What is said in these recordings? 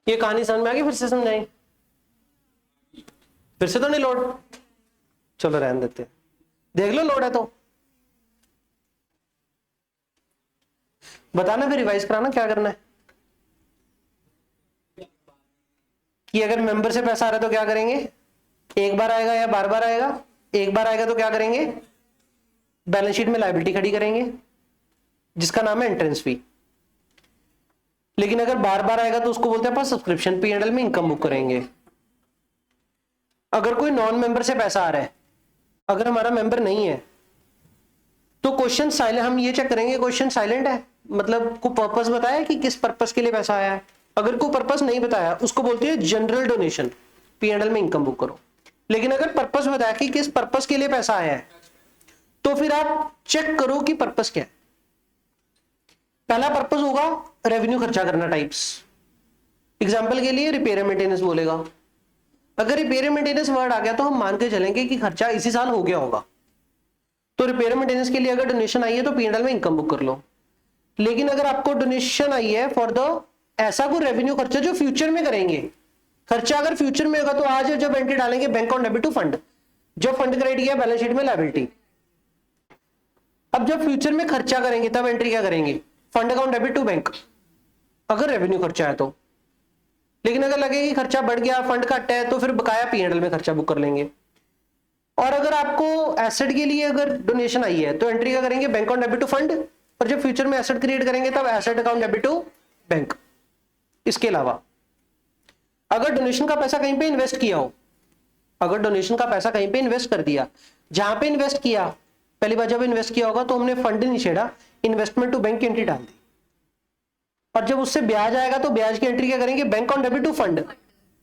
ये कहानी समझ में आ गई? फिर से समझाएं? फिर से तो नहीं लोड? चलो रहने देते हैं, देख लो लोड है तो बताना, फिर रिवाइज कराना क्या करना है। कि अगर मेंबर से पैसा आ रहा है तो क्या करेंगे? एक बार आएगा या बार बार आएगा? एक बार आएगा तो क्या करेंगे? बैलेंस शीट में लायबिलिटी खड़ी करेंगे जिसका नाम है एंट्रेंस फी। लेकिन अगर बार बार आएगा तो उसको बोलते हैं अपन सब्सक्रिप्शन, P&L में इनकम बुक करेंगे। अगर कोई नॉन मेंबर से पैसा आ रहा है, अगर हमारा मेंबर नहीं है तो क्वेश्चन साइलेंट, हम ये चेक करेंगे क्वेश्चन साइलेंट है, मतलब को पर्पस बताया कि किस पर्पस के लिए पैसा आया है। अगर कोई पर्पस नहीं बताया उसको बोलते हैं जनरल डोनेशन, P&L में इनकम बुक करो। लेकिन अगर पर्पस बताया कि किस पर्पस के लिए पैसा आया है तो फिर आप चेक करो कि पर्पस क्या है। पहला पर्पस होगा रेवेन्यू खर्चा करना टाइप्स। एग्जांपल के लिए रिपेयर एंड मेंटेनेंस बोलेगा। अगर रिपेयर एंड मेंटेनेंस वर्ड आ गया तो हम मान के चलेंगे कि खर्चा इसी साल हो गया होगा, तो रिपेयर एंड मेंटेनेंस के लिए अगर डोनेशन आई है तो P&L में इनकम बुक कर लो। लेकिन अगर आपको डोनेशन आई है फॉर द ऐसा कोई रेवेन्यू खर्चा जो फ्यूचर में करेंगे, खर्चा अगर फ्यूचर में होगा तो आज जब एंट्री डालेंगे bank on debit to fund, जब फंड क्रेडिट किया बैलेंस शीट में लायबिलिटी। अब जब फ्यूचर में खर्चा करेंगे तब एंट्री क्या करेंगे? Fund account debit to bank, अगर रेवेन्यू खर्चा है तो। लेकिन अगर लगे कि खर्चा बढ़ गया, फंड घट है, तो फिर बकाया P&L में खर्चा बुक कर लेंगे। और अगर आपको एसेट के लिए अगर डोनेशन आई है तो एंट्री क्या करेंगे? Bank on debit to fund, और जब फ्यूचर में एसेट क्रिएट करेंगे तब asset account debit to bank. इसके अलावा अगर डोनेशन का पैसा कहीं पे इन्वेस्ट किया हो, अगर डोनेशन का पैसा कहीं पे इन्वेस्ट कर दिया, जहां पे इन्वेस्ट किया पहली बार जब इन्वेस्ट किया होगा तो हमने फंड नहीं छेड़ा, इन्वेस्टमेंट टू बैंक की एंट्री डाल दी। और जब उससे ब्याज आएगा तो ब्याज की एंट्री क्या करेंगे? Bank on debit to fund.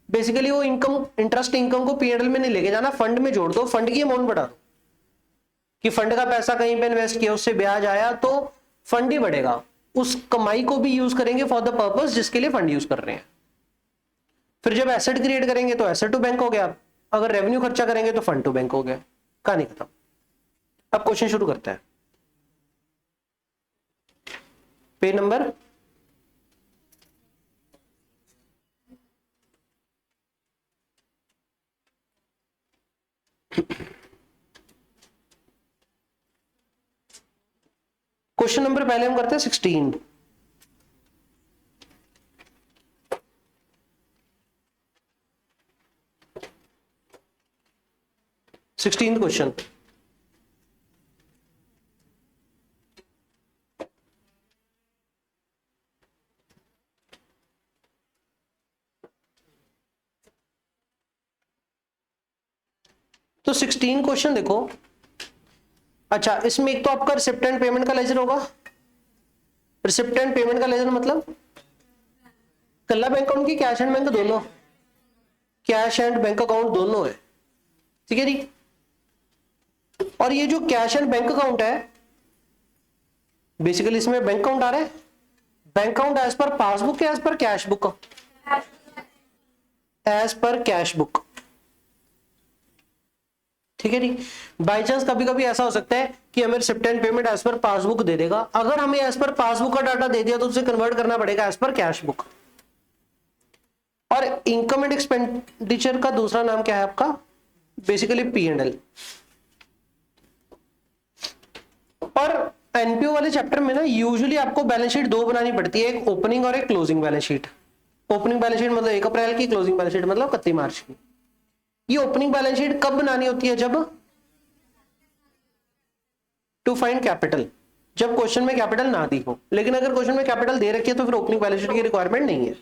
Basically वो इनकम, इंटरेस्ट इनकम को P&L में नहीं लेके जाना, फंड में जोड़ दो, फंड की अमाउंट बढ़ा दो कि फंड का पैसा कहीं पे इन्वेस्ट किया, उससे ब्याज आया तो फंड ही बढ़ेगा, उस कमाई को भी यूज करेंगे फॉर द पर्पस जिसके लिए फंड यूज कर रहे हैं। फिर जब एसेट क्रिएट करेंगे तो एसेट टू बैंक हो गया, अगर रेवेन्यू खर्चा करेंगे तो फंड टू बैंक हो गया। कहानी खत्म। अब क्वेश्चन शुरू करते हैं। पेज नंबर क्वेश्चन नंबर पहले हम करते हैं 16। क्वेश्चन, तो 16 क्वेश्चन देखो। अच्छा, इसमें एक तो आपका रिसिप्ट एंड पेमेंट का लेजर होगा। रिसिप्ट एंड पेमेंट का लेजर मतलब कल्ला बैंक अकाउंट की कैश एंड बैंक दोनों, कैश एंड बैंक अकाउंट दोनों है, ठीक है जी। और ये जो कैश एंड बैंक अकाउंट है, बेसिकली इसमें बैंक अकाउंट आ रहा है, bank account as per passbook as per cash book, as per cash book, ठीक है जी। बाई चांस कभी कभी ऐसा हो सकता है कि हमें receipt and payment as per passbook दे देगा, अगर हमें एज पर पासबुक का डाटा दे दिया तो उसे कन्वर्ट करना पड़ेगा एज पर कैश बुक। और इनकम एंड एक्सपेंडिचर का दूसरा नाम क्या है आपका? Basically P&L। और एनपीओ वाले चैप्टर में ना यूजुअली आपको बैलेंस शीट दो बनानी पड़ती है, एक ओपनिंग और एक closing balance sheet. Opening balance sheet मतलब 1 अप्रैल की, क्लोजिंग बैलेंस शीट मतलब 31 मार्च की। ये ओपनिंग बैलेंस शीट कब बनानी होती है? जब टू फाइंड कैपिटल, जब क्वेश्चन में कैपिटल ना दी हो। लेकिन अगर क्वेश्चन में कैपिटल दे रखी है तो फिर ओपनिंग बैलेंस शीट की रिक्वायरमेंट नहीं है।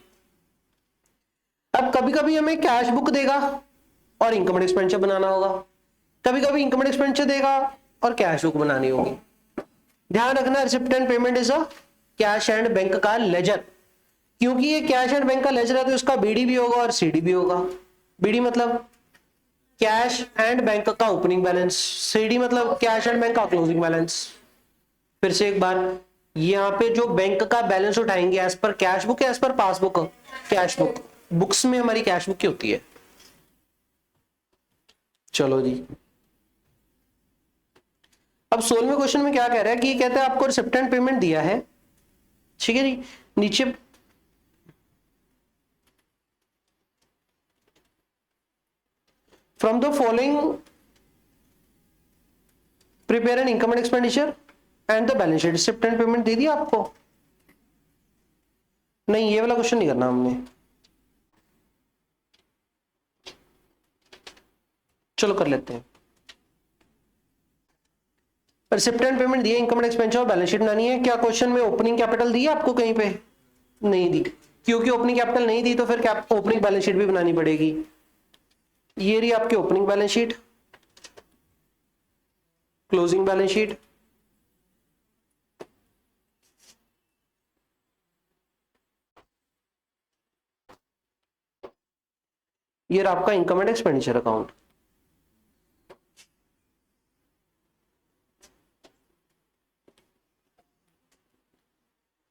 अब कभी कभी हमें कैश बुक देगा और इनकम एंड एक्सपेंडिचर बनाना होगा, कभी कभी इनकम एंड एक्सपेंडिचर देगा और कैश बुक बनानी होगी। ध्यान रखना, receipt and payment is a cash and bank का लेजर। क्योंकि ये कैश एंड बैंक का लेजर है तो इसका बीडी भी होगा और सीडी भी होगा। बीडी मतलब कैश एंड बैंक का ओपनिंग बैलेंस, सीडी मतलब कैश एंड बैंक का क्लोजिंग बैलेंस। फिर से एक बार, यहाँ पे जो बैंक का बैलेंस उठाएंगे as per cash book, as per passbook cash book, books में हमारी कैश बुक की होती है। चलो जी, अब 16वें क्वेश्चन में क्या कह रहा है कि कहते हैं आपको रिसिप्ट एंड पेमेंट दिया है, ठीक है जी। नीचे from the following prepare an income and expenditure and the balance sheet. Receipt and payment दे दिया आपको? नहीं, ये वाला क्वेश्चन नहीं करना हमने। चलो कर लेते हैं। रिसिप्ट एंड पेमेंट दिए, इनकम एंड एक्सपेंडिचर और बैलेंस शीट बनानी है। क्या क्वेश्चन में ओपनिंग कैपिटल दी है आपको कहीं पे? नहीं दी, क्योंकि ओपनिंग कैपिटल नहीं दी तो फिर ओपनिंग बैलेंस शीट भी बनानी पड़ेगी। ये रही आपकी opening balance sheet, closing balance sheet, ये रहा आपका इनकम एंड एक्सपेंडिचर अकाउंट।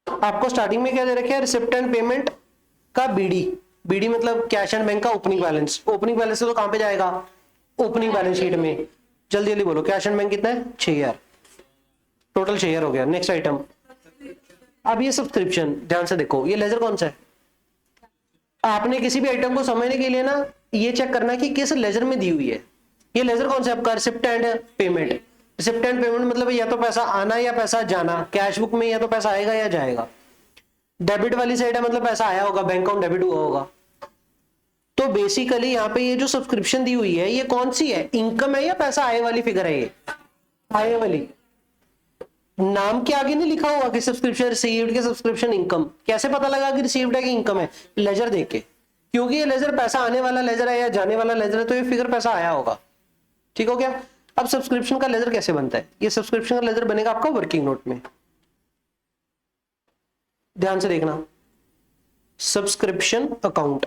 आपको स्टार्टिंग में क्या दे रखा है? रिसिप्ट एंड पेमेंट का बीडी। बीडी मतलब कैश एंड बैंक का ओपनिंग बैलेंस। ओपनिंग बैलेंस तो कहां पे जाएगा? ओपनिंग बैलेंस शीट में। जल्दी जल्दी बोलो, कैश एंड बैंक कितना है? 6000, टोटल 6000 हो गया। नेक्स्ट आइटम, अब ये सब्सक्रिप्शन, ध्यान से देखो, ये लेजर कौन सा है? आपने किसी भी आइटम को समझने के लिए ना ये चेक करना कि किस लेजर में दी हुई है। ये लेजर कौन सा है आपका? Receipt and payment. Receipt and payment मतलब या तो पैसा आना या पैसा जाना। कैश बुक में या तो पैसा आएगा या जाएगा। डेबिट वाली साइड है मतलब पैसा आया होगा, बैंक अकाउंट डेबिट हुआ होगा। तो बेसिकली यहाँ पे ये जो सब्सक्रिप्शन दी हुई है ये कौन सी है? इनकम है या पैसा आए वाली फिगर है? ये आए वाली। नाम के आगे नहीं लिखा हुआ कि सब्सक्रिप्शन रिसीव्ड के सब्सक्रिप्शन इनकम। कैसे पता लगा कि रिसीव्ड है कि इनकम है? लेजर देख के, क्योंकि ये लेजर पैसा आने वाला लेजर है या जाने वाला लेजर है तो ये फिगर पैसा आया होगा। ठीक हो गया। अब सब्सक्रिप्शन का लेजर कैसे बनता है? ये सब्सक्रिप्शन का लेजर बनेगा आपका वर्किंग नोट में। ध्यान से देखना, सब्सक्रिप्शन अकाउंट।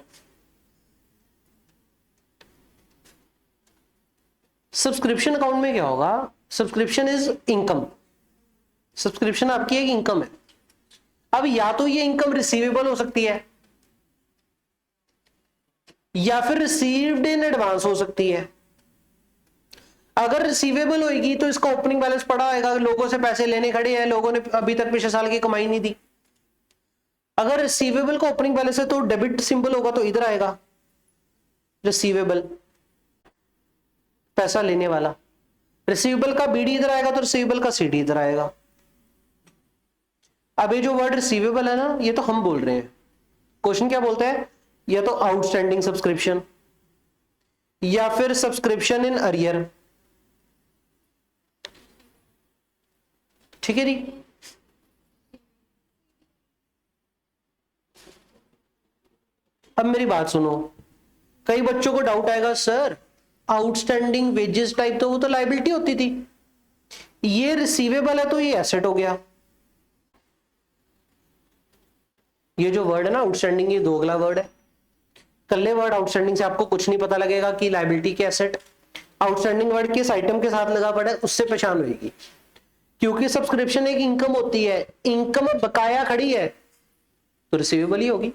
सब्सक्रिप्शन अकाउंट में क्या होगा? Subscription is income. सब्सक्रिप्शन आपकी एक इनकम है। अब या तो ये इनकम रिसीवेबल हो सकती है या फिर रिसीव्ड इन एडवांस हो सकती है। अगर रिसीवेबल होगी तो इसका ओपनिंग बैलेंस पड़ा होगा, लोगों से पैसे लेने खड़े हैं, लोगों ने अभी तक पिछले साल की कमाई नहीं दी। अगर रिसीवेबल का ओपनिंग बैलेंस है तो डेबिट सिंबल होगा तो इधर आएगा रिसीवेबल, पैसा लेने वाला। रिसीवेबल का बीडी इधर आएगा तो रिसीवेबल का सीडी इधर आएगा। अब ये जो वर्ड रिसीवेबल है ना, ये तो हम बोल रहे हैं। क्वेश्चन क्या बोलता है? या तो आउटस्टैंडिंग सब्सक्रिप्शन या फिर सब्सक्रिप्शन इन अरियर। ठीक है जी। अब मेरी बात सुनो, कई बच्चों को डाउट आएगा, सर आउटस्टैंडिंग वेजेस टाइप तो वो तो लायबिलिटी होती थी, ये रिसीवेबल है तो ये एसेट हो गया। ये जो वर्ड है ना आउटस्टैंडिंग, ये दो अगला वर्ड है। कल्ले वर्ड आउटस्टैंडिंग से आपको कुछ नहीं पता लगेगा कि लायबिलिटी के एसेट। आउटस्टैंडिंग वर्ड किस आइटम के साथ लगा पड़ा है उससे पहचान होगी, क्योंकि सब्सक्रिप्शन एक इनकम होती है। इनकम बकाया खड़ी है तो रिसीवेबल ही होगी।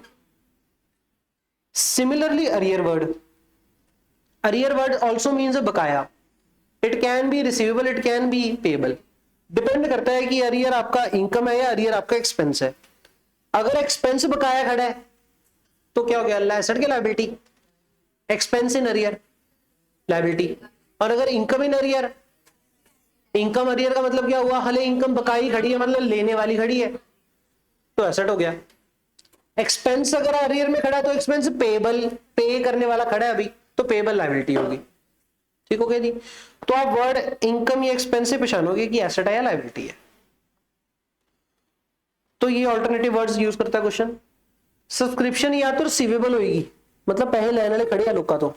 Similarly arrear word also means a बकाया। It can be receivable, it can be payable. Depend करता है कि अरियर आपका इनकम है या अरियर आपका एक्सपेंस है। अगर एक्सपेंस बकाया खड़ा है तो क्या हो गया? एसेट की लायबिलिटी। एक्सपेंस इन अरियर लायबिलिटी। और अगर income in arrear, income arrear का मतलब क्या हुआ? हले इनकम बकाई खड़ी है मतलब लेने वाली खड़ी है तो एसेट हो गया। एक्सपेंस अगर अरियर में खड़ा है तो एक्सपेंस पेबल, पे करने वाला खड़ा है अभी तो पेबल लायबिलिटी होगी। ठीक हो गया जी। तो आप वर्ड इनकम या एक्सपेंस से पहचानोगे कि एसेट है या लायबिलिटी है। तो ये ऑल्टरनेटिव वर्ड्स यूज करता है क्वेश्चन। सब्सक्रिप्शन या तो रिसीवेबल होगी, मतलब पहले लेने वाले खड़े हैं लोग का, तो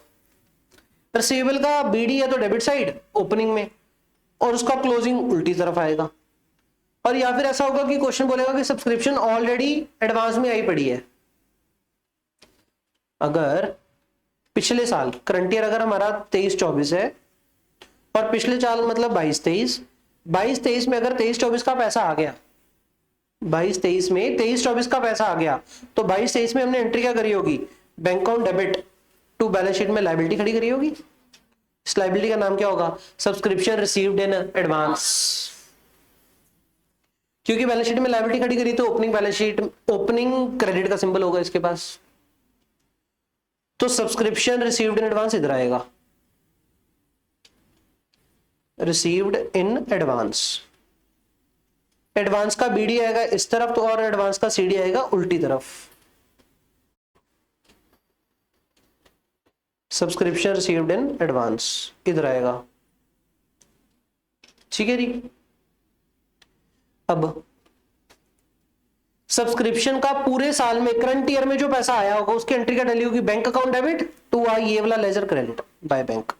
रिसीवेबल का बीडी है तो डेबिट साइड ओपनिंग में और उसका क्लोजिंग उल्टी तरफ आएगा। और या फिर ऐसा होगा कि क्वेश्चन बोलेगा कि सब्सक्रिप्शन ऑलरेडी एडवांस में आई पड़ी है। अगर पिछले साल करंट ईयर अगर हमारा 23-24 है और पिछले साल मतलब 22-23 में अगर 23-24 का पैसा आ गया, 22-23 में 23-24 का पैसा आ गया तो 22-23 में हमने एंट्री क्या करी होगी? Bank account debit to balance sheet में लायबिलिटी खड़ी करी होगी। इस लायबिलिटी का नाम क्या होगा? Subscription received in advance. क्योंकि बैलेंस शीट में लायबिलिटी खड़ी करी तो opening balance sheet, opening credit का सिंबल होगा इसके पास, तो सब्सक्रिप्शन रिसीव्ड इन एडवांस इधर आएगा। Received in advance. एडवांस का बीडी आएगा इस तरफ तो और एडवांस का सीडी आएगा उल्टी तरफ। सब्सक्रिप्शन रिसीव्ड इन एडवांस इधर आएगा, ठीक है जी। अब सब्सक्रिप्शन का पूरे साल में करंट ईयर में जो पैसा आया होगा उसकी एंट्री क्या डाली होगी, बैंक अकाउंट डेबिट टू आई ये वाला लेजर क्रेडिट बाय बैंक।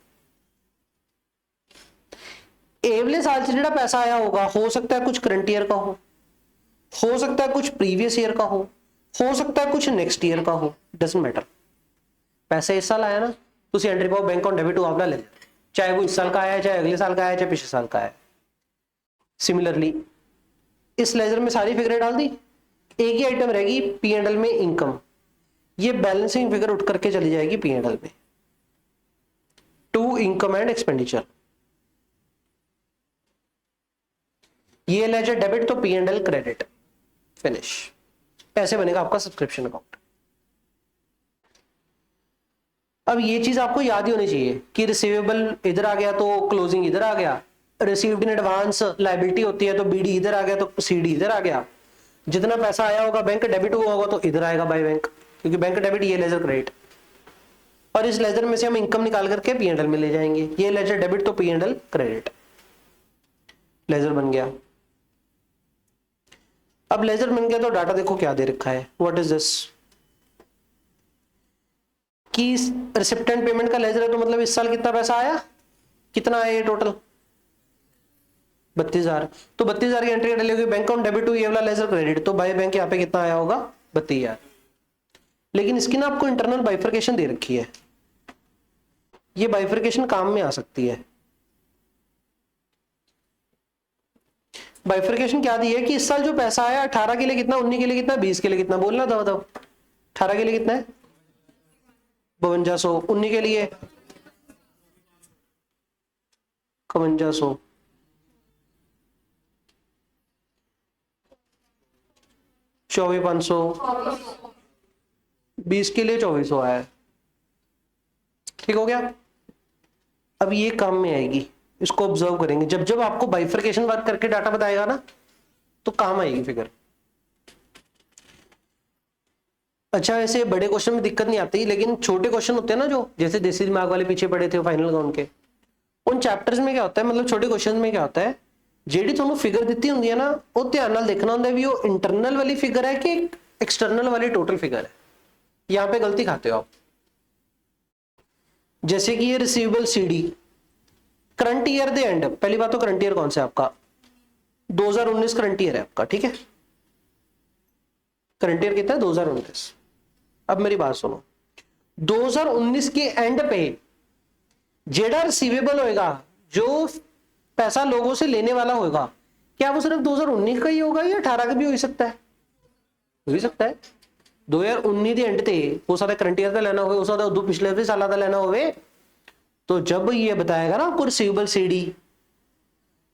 एवले साल से जो पैसा आया होगा हो सकता है कुछ करंट ईयर का हो सकता है कुछ प्रीवियस ईयर का हो सकता है कुछ नेक्स्ट ईयर का हो, डजंट मैटर। पैसा इस साल आया ना तो उसी एंट्री पाओ बैंक ऑन डेबिट टू आपला लेजर, चाहे वो इस साल का आया चाहे अगले साल का आया चाहे पिछले साल का आया। सिमिलरली इस लेजर में सारी फिगरें डाल दी, एक ही आइटम रहेगी पी एंड एल में इनकम, ये बैलेंसिंग फिगर उठ करके चली जाएगी पी एंड एल में टू इनकम एंड एक्सपेंडिचर। ये लेजर डेबिट तो P and L credit, finish. ऐसे बनेगा आपका सब्सक्रिप्शन अकाउंट। अब ये चीज आपको याद ही होनी चाहिए कि रिसीवेबल इधर आ गया तो क्लोजिंग इधर आ गया, रिसीव्ड इन एडवांस लायबिलिटी होती है तो बीडी इधर आ गया तो सीडी इधर आ गया। जितना पैसा आया होगा बैंक डेबिट हुआ होगा तो इधर आएगा बाय बैंक, क्योंकि बैंक डेबिट ये लेजर क्रेडिट। और इस लेजर में से हम इनकम निकाल करके पी एंड एल में ले जाएंगे, ये लेजर डेबिट तो P and L credit, ledger बन गया। अब लेजर बन गया तो डाटा देखो क्या दे रखा है, व्हाट इज दिस कि रिसिप्टेंट पेमेंट का लेजर है तो मतलब इस साल कितना पैसा आया, कितना आया ये टोटल 32,000। तो 32,000 की एंट्री डाली होगी बैंक ऑन डेबिट टू ये वाला लेजर क्रेडिट, तो बाय बैंक यहाँ पे कितना आया होगा 32,000। लेकिन इसकी ना आपको इंटरनल बाइफर्केशन दे रखी है, ये बाइफर्केशन काम में आ सकती है। बाइफर्केशन क्या दी है कि इस साल जो पैसा आया 18 के लिए कितना, 19 के लिए कितना, 20 के लिए कितना, बोलना था बताओ। 18 के लिए कितना है 5200, 19 के लिए 5100, 24,500, 20 के लिए 2400 आया, ठीक हो गया। अब ये काम में आएगी, इसको ऑब्जर्व करेंगे जब जब आपको बाइफर्केशन वर्क करके डाटा बताएगा ना तो काम आएगी फिगर। अच्छा वैसे बड़े क्वेश्चन में दिक्कत नहीं आती, लेकिन छोटे क्वेश्चन होते हैं ना जो जैसे देसी दिमाग वाले पीछे पड़े थे फाइनल अकाउंट के, उन चैप्टर्स में क्या होता है, मतलब छोटे क्वेश्चन में क्या होता है, ਜਿਹੜੀ ਤੁਹਾਨੂੰ ਫਿਗਰ ਦਿੱਤੀ ਹੁੰਦੀ ਹੈ ना वो ध्यान ਨਾਲ देखना ਹੁੰਦਾ भी वो इंटरनल वाली फिगर है कि एक्सटर्नल वाली टोटल फिगर है। यहाँ पे गलती खाते हो आप, जैसे कि ये receivable CD current year they and, पहली बात तो करंट ईयर कौन सा है आपका 2019 करंट ईयर है आपका, ठीक है। करंट ईयर कितना है 2019। अब मेरी बात सुनो, 2019 के एंड पे जेड़ा रिसीवेबल होएगा, जो पैसा लोगों से लेने वाला होगा, क्या वो सिर्फ 2019 का ही होगा या 18 का भी हो सकता है, हो ही सकता है। 2019 ਦੇ एंड ਤੇ हो सकता है करंट ईयर का लेना हो सकता है उदू पिछले साल का लेना हो, तो जब ये बताएगा ना आपको रिसीवेबल सीडी,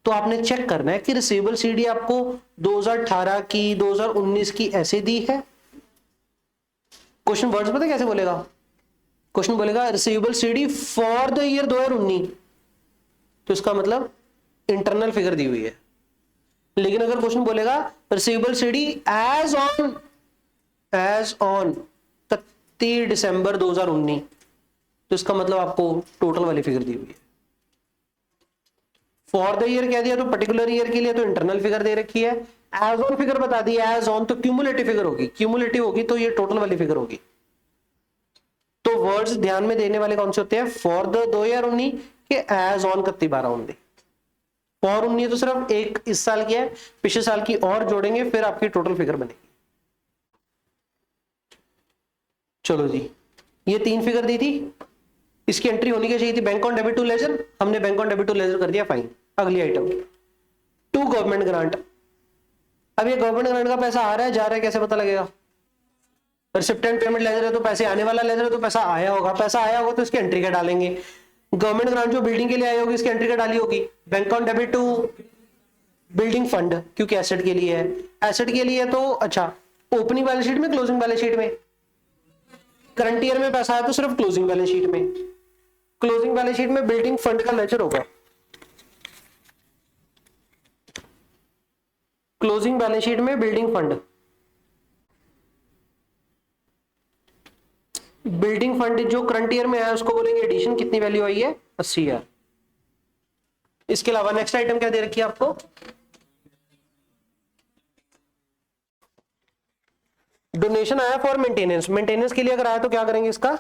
तो आपने चेक करना है कि रिसीवेबल सीडी आपको 2018 की 2019 की ऐसे दी है। क्वेश्चन वर्ड्स पता कैसे बोलेगा, क्वेश्चन बोलेगा receivable CD for the year 2019, तो इसका मतलब इंटरनल फिगर दी हुई है। लेकिन अगर क्वेश्चन बोलेगा रिसीवेबल सीडी एज ऑन 31 दिसंबर 2019, तो इसका मतलब आपको टोटल वाली फिगर दी हुई है। फॉर द ईयर कह दिया तो पर्टिकुलर ईयर के लिए तो इंटरनल फिगर दे रखी है, एज ऑन फिगर बता दी, एज ऑन तो क्यूमुलेटिव फिगर होगी, क्यूमुलेटिव होगी तो ये टोटल वाली फिगर होगी। तो वर्ड्स ध्यान में देने वाले कौन से होते हैं, फॉर द 2019 के एज ऑन 31/12 फॉर 19 तो सिर्फ एक इस साल की है, पिछले साल की और जोड़ेंगे फिर आपकी टोटल फिगर बनेगी। चलो जी, ये 3 फिगर दी थी, इसकी एंट्री होनी क्या चाहिए थी bank on debit to ledger, हमने bank on debit to ledger कर दिया, फाइन। अगली आइटम टू गवर्नमेंट ग्रांट। अब ये गवर्नमेंट ग्रांट का पैसा आ रहा है जा रहा है कैसे पता लगेगा, रिसिप्टेंट पेमेंट लेजर है तो पैसे आने वाला लेजर है तो पैसा आया होगा, पैसा आया होगा तो इसकी एंट्री क्या डालेंगे। गवर्नमेंट ग्रांट जो बिल्डिंग के लिए आई होगी इसकी एंट्री क्या डाली होगी, bank on debit to building fund, क्योंकि एसेट के लिए है, एसेट के लिए तो अच्छा ओपनिंग बैलेंस शीट में, क्लोजिंग बैलेंस शीट में, करंट ईयर में पैसा आया तो सिर्फ क्लोजिंग बैलेंस शीट में, क्लोजिंग बैलेंस शीट में बिल्डिंग फंड का लेजर होगा। क्लोजिंग बैलेंस शीट में बिल्डिंग फंड, बिल्डिंग फंड जो करंट ईयर में आया उसको बोलेंगे एडिशन, कितनी वैल्यू आई है 80,000। इसके अलावा नेक्स्ट आइटम क्या दे रखी है आपको, डोनेशन आया फॉर मेंटेनेंस, मेंटेनेंस के लिए अगर आया तो क्या करेंगे इसका,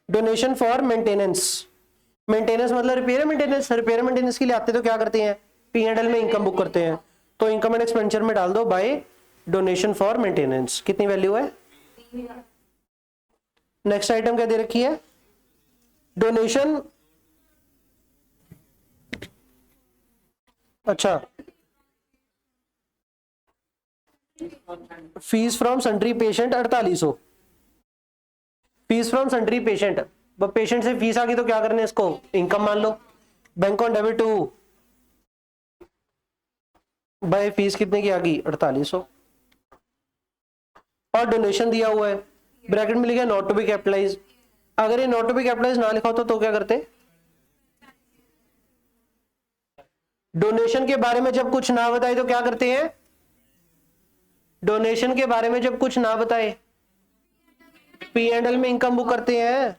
डोनेशन फॉर मेंटेनेंस, मेंटेनेंस मतलब रिपेयर मेंटेनेंस, रिपेयर मेंटेनेंस के लिए आते तो क्या करते हैं, P&L में इनकम बुक करते हैं, तो इनकम एंड एक्सपेंडिचर में डाल दो बाय डोनेशन फॉर मेंटेनेंस, कितनी वैल्यू है। नेक्स्ट आइटम क्या दे रखी है, डोनेशन, अच्छा fees from sundry patient 4800, fees from sundry patient, patient से फीस आ गई तो क्या करने इसको इनकम मान लो, bank on debit to by fees कितने की आ गई 4800, और डोनेशन दिया हुआ है, ब्रैकेट में लिखा नॉट टू बी कैपिटलाइज, अगर ये नॉट टू बी कैपिटलाइज ना लिखा होता तो क्या करते, डोनेशन के बारे में जब कुछ ना बताए तो क्या करते हैं, डोनेशन के बारे में जब कुछ ना बताए P&L में इनकम बुक करते हैं,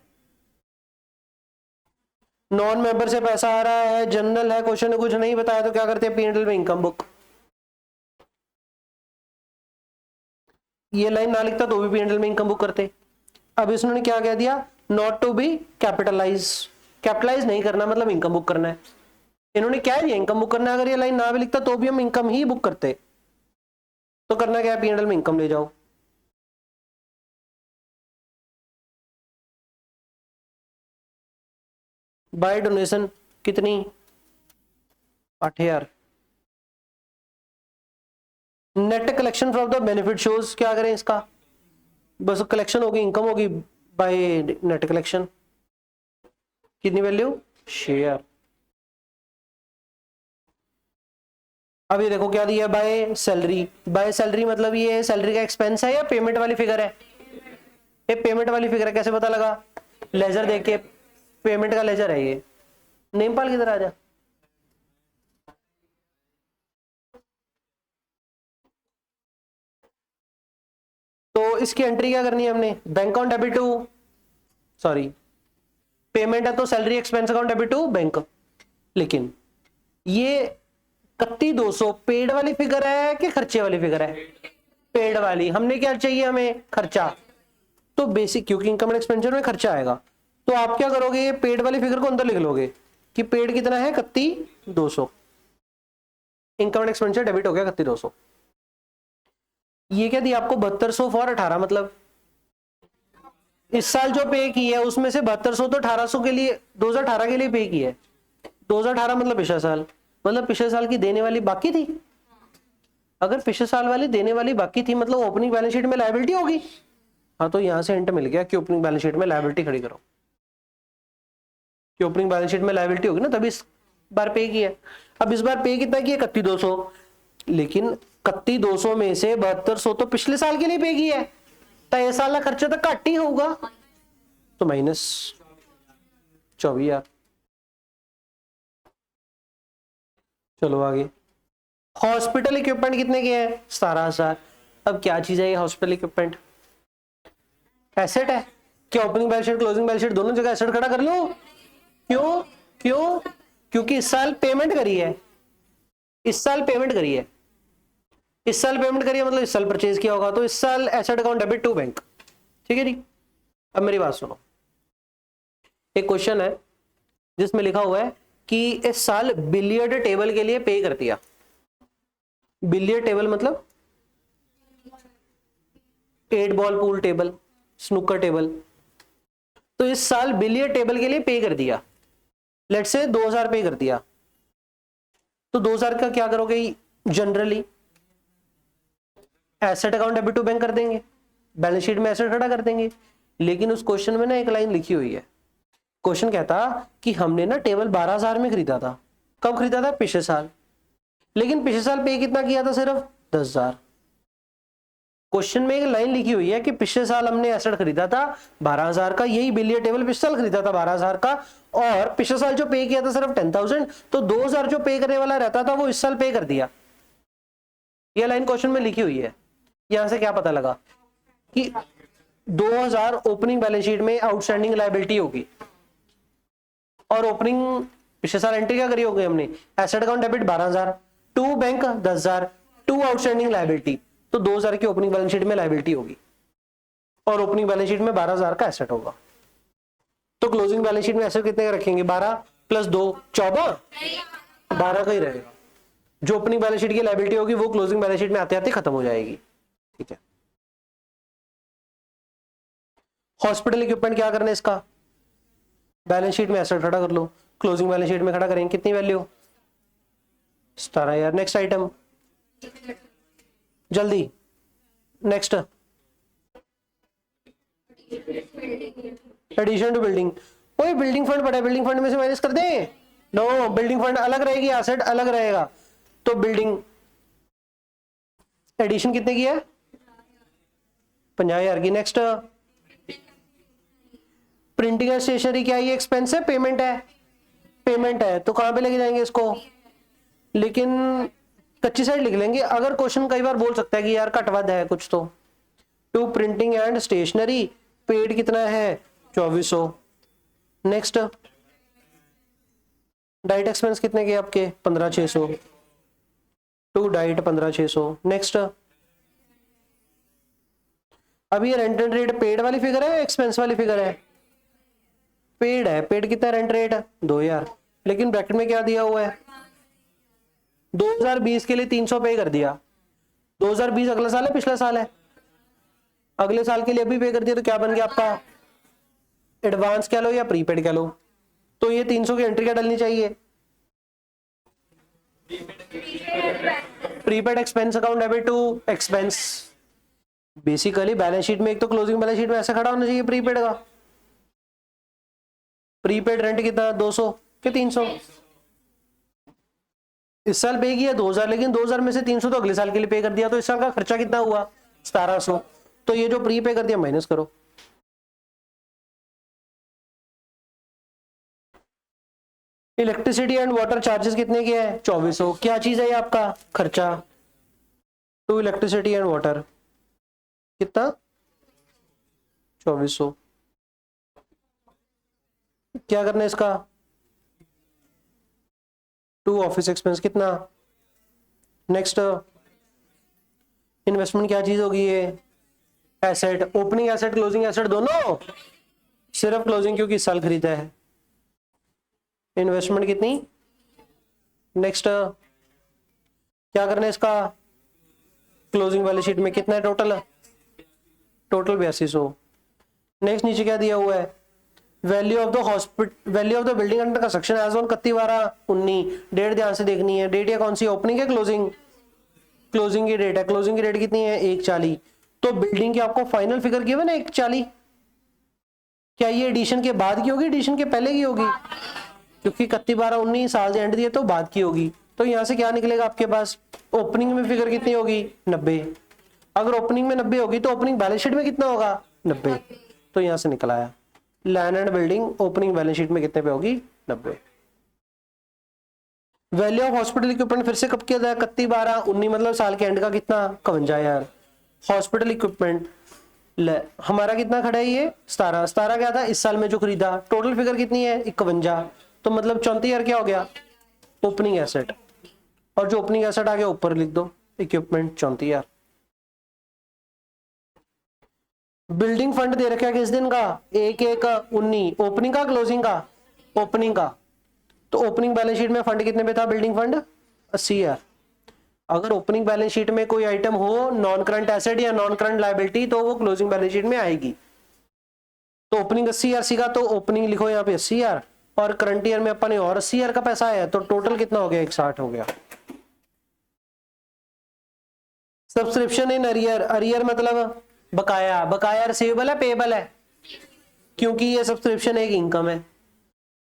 नॉन मेंबर से पैसा आ रहा है, जनरल है, क्वेश्चन ने कुछ नहीं बताया तो क्या करते हैं P&L में इनकम बुक, ये लाइन ना लिखता तो भी P&L में इनकम बुक करते। अब इसने क्या कह दिया, not to be capitalize, capitalize नहीं करना मतलब इनकम बुक करना है, इन्होंने क्या दिया इनकम बुक करना है, अगर ये लाइन ना भी लिखता तो भी हम इनकम ही बुक करते, तो करना क्या है P&L में इनकम ले जाओ, बाय डोनेशन कितनी 8000, net collection from the benefit shows, क्या करें इसका, बस कलेक्शन होगी इनकम होगी बाय नेट कलेक्शन, कितनी वैल्यू शेयर। अब ये देखो क्या दिया बाय सैलरी, बाय सैलरी मतलब ये सैलरी का एक्सपेंस है या पेमेंट वाली फिगर है, ये पेमेंट वाली फिगर है, कैसे पता लगा, लेजर देख के, पेमेंट का लेजर है ये, नेमपाल किधर आ जा, तो इसकी एंट्री क्या करनी है हमने, bank on debit to, sorry payment है तो salary expense account debit to bank, लेकिन ये 31,200 पेड वाली फिगर है कि खर्चे वाली फिगर है, पेड वाली, हमने क्या चाहिए हमें खर्चा, तो बेसिक क्योंकि इनकम एंड एक्सपेंडिचर में खर्चा आएगा, तो आप क्या करोगे ये पेड वाली फिगर को अंदर लिख लोगे कि पेड कितना है 31,200, इनकम एंड एक्सपेंडिचर डेबिट हो गया 31,200, ये क्या दिया आपको 7200 फॉर 18, मतलब इस साल जो पे की है उसमें से 7200 तो 1800 के लिए 2018 के लिए पे की है, 2018 मतलब पिछला साल, मतलब पिछले साल की देने वाली बाकी थी, अगर पिछले साल वाली देने वाली बाकी थी मतलब ओपनिंग बैलेंस शीट में लायबिलिटी होगी, हाँ तो यहां से हिंट मिल गया कि ओपनिंग बैलेंस शीट में लायबिलिटी खड़ी करो, कि ओपनिंग बैलेंस शीट में लायबिलिटी होगी ना तभी इस बार पे की है। अब इस बार पे कितना किया 31,200, लेकिन 31,200 में से 7200 तो पिछले साल के लिए पे की है, तो ये साल का खर्चा तो घट ही होगा, तो माइनस 24,000। चलो आगे, हॉस्पिटल इक्विपमेंट कितने के हैं 17,000। अब क्या चीज है ये हॉस्पिटल इक्विपमेंट, एसेट है, क्या opening balance sheet closing balance sheet दोनों जगह एसेट खड़ा कर लो, क्यों क्यों, क्योंकि इस साल पेमेंट करी है, इस साल पेमेंट करी है, इस साल पेमेंट करी है मतलब इस साल परचेज किया होगा, तो इस साल asset account debit to bank, ठीक है जी। अब मेरी बात सुनो, एक क्वेश्चन है जिसमें लिखा हुआ है कि इस साल बिलियर्ड टेबल के लिए पे कर दिया, बिलियर्ड टेबल मतलब 8 ball pool table, snooker table, तो इस साल बिलियर्ड टेबल के लिए पे कर दिया, लेट्स से 2000 पे कर दिया, तो 2000 का क्या करोगे, generally asset account debit to bank कर देंगे, बैलेंस शीट में एसेट खड़ा कर देंगे, लेकिन उस क्वेश्चन में ना एक लाइन लिखी हुई है, क्वेश्चन कहता कि हमने ना टेबल 12,000 में खरीदा था, कब खरीदा था पिछले साल, लेकिन पिछले साल पे कितना किया था सिर्फ 10,000, क्वेश्चन में एक लाइन लिखी हुई है कि पिछले साल हमने एसेट खरीदा था 12,000 का, यही बिल या टेबल पिछले साल खरीदा था 12,000 का, और पिछले साल जो पे किया था सिर्फ 10,000, तो 2,000 जो पे करने वाला रहता था वो इस साल पे कर दिया। यह लाइन क्वेश्चन में लिखी हुई है। यहां से क्या पता लगा कि 2,000 ओपनिंग बैलेंस शीट में आउटस्टैंडिंग लायबिलिटी होगी, और ओपनिंग पिछले साल एंट्री क्या करी होगी हमने, asset account debit 12,000, to bank 10,000, to outstanding liability, तो 2,000 की ओपनिंग बैलेंस शीट में लायबिलिटी होगी और ओपनिंग बैलेंस शीट में 12,000 का एसेट होगा। तो क्लोजिंग बैलेंस शीट में एसेट कितने का रखेंगे, 12 प्लस 2 14, 12 का ही रहेगा। जो ओपनिंग बैलेंस शीट की लायबिलिटी होगी वो क्लोजिंग बैलेंस शीट में आते आते खत्म हो जाएगी। ठीक है, हॉस्पिटल इक्विपमेंट क्या करना है इसका, बैलेंस शीट में एसेट खड़ा कर लो, क्लोजिंग बैलेंस शीट में खड़ा करेंगे, कितनी वैल्यू 17,000। नेक्स्ट आइटम जल्दी, नेक्स्ट एडिशन टू बिल्डिंग। कोई बिल्डिंग फंड पड़ा है, बिल्डिंग फंड में से माइनस कर दें, नो, बिल्डिंग फंड अलग रहेगी, एसेट अलग रहेगा। तो बिल्डिंग एडिशन कितने की है, 50,000 की। नेक्स्ट प्रिंटिंग एंड स्टेशनरी क्या, ये एक्सपेंस है, पेमेंट है, पेमेंट है, तो कहां पे लेके जाएंगे इसको, लेकिन कच्ची साइड लिख लेंगे। अगर क्वेश्चन कई बार बोल सकता है कि यार कटवद है कुछ, तो to printing and stationery paid कितना है 2,400। नेक्स्ट डाइट एक्सपेंस कितने के आपके 15,600, टू डाइट 15,600। नेक्स्ट अब ये रेंट एंड रेट पेड वाली फिगर है, एक्सपेंस वाली फिगर है, पेड है। पेड कितना रेंट रेट 2,000, लेकिन ब्रैकेट में क्या दिया हुआ है 2020 के लिए 300 पे कर दिया। 2020 अगला साल है, पिछला साल है, अगले साल के लिए अभी पे कर दिया, तो क्या बन गया आपका, एडवांस कह लो या प्रीपेड कह लो। तो ये 300 की एंट्री क्या डालनी चाहिए, prepaid expense account debit to expense. Basically balance sheet में एक तो क्लोजिंग बैलेंस शीट में ऐसा खड़ा होना चाहिए प्रीपेड का। प्रीपेड रेंट कितना 200 के 300, इस साल पे किया 2,000, लेकिन 2,000 में से 300 तो अगले साल के लिए पे कर दिया, तो इस साल का खर्चा कितना हुआ 1,700। तो ये जो प्री पे कर दिया माइनस करो। इलेक्ट्रिसिटी एंड वाटर चार्जेस कितने के हैं 2,400। क्या चीज है ये आपका खर्चा, टू इलेक्ट्रिसिटी एंड वाटर कितना 2,400। क्या करना है इसका, टू ऑफिस एक्सपेंस कितना। नेक्स्ट इन्वेस्टमेंट क्या चीज होगी ये, asset, opening asset closing asset दोनों, सिर्फ क्लोजिंग क्योंकि इस साल खरीदा है। इन्वेस्टमेंट कितनी। नेक्स्ट क्या करना है इसका, क्लोजिंग वाली शीट में कितना है टोटल, टोटल 8200। नेक्स्ट नीचे क्या दिया हुआ है, value of the hospital, value of the building under construction as on 31/12/19। Date ध्यान से देखनी है, डेट या कौन सी, ओपनिंग है क्लोजिंग, क्लोजिंग की डेट है, क्लोजिंग की डेट कितनी है 1/40। तो बिल्डिंग की आपको फाइनल फिगर गिवन है 1/40। क्या ये एडिशन के बाद की होगी, एडिशन के पहले की होगी, क्योंकि 31/12/19 साल एंड दिए तो बाद की होगी। तो यहां से क्या निकलेगा आपके पास, ओपनिंग में फिगर कितनी होगी 90। अगर ओपनिंग में 90 होगी तो ओपनिंग बैलेंस शीट में कितना होगा 90। तो यहां से निकल आया land and building opening balance sheet में कितने पे होगी 90। वैल्यू ऑफ हॉस्पिटल इक्विपमेंट फिर से कब किया जाए 31/12/19, मतलब साल के एंड का कितना 51,000। हॉस्पिटल इक्विपमेंट हमारा कितना खड़ा है ये 17 क्या था इस साल में जो खरीदा, टोटल फिगर कितनी है 51। तो मतलब 34,000 क्या हो गया ओपनिंग एसेट, और जो ओपनिंग एसेट आ गया ऊपर लिख दो इक्विपमेंट 34,000। बिल्डिंग फंड दे रखा है किस दिन का 1/1/19, ओपनिंग का क्लोजिंग का, ओपनिंग का। तो ओपनिंग बैलेंस शीट में फंड कितने पे था बिल्डिंग फंड 80,000। अगर ओपनिंग बैलेंस शीट में कोई आइटम हो नॉन करंट एसेट या नॉन करंट लायबिलिटी तो वो क्लोजिंग बैलेंस शीट में आएगी। तो ओपनिंग 80,000 सीखा, तो ओपनिंग लिखो यहाँ पे 80,000, और करंट ईयर में अपन ने और 80,000 का पैसा आया, तो टोटल कितना हो गया 160 हो गया। सब्सक्रिप्शन इन अरियर, अरियर मतलब बकाया, बकाया रिसीवेबल है पेएबल है, क्योंकि ये सब्सक्रिप्शन एक इनकम है।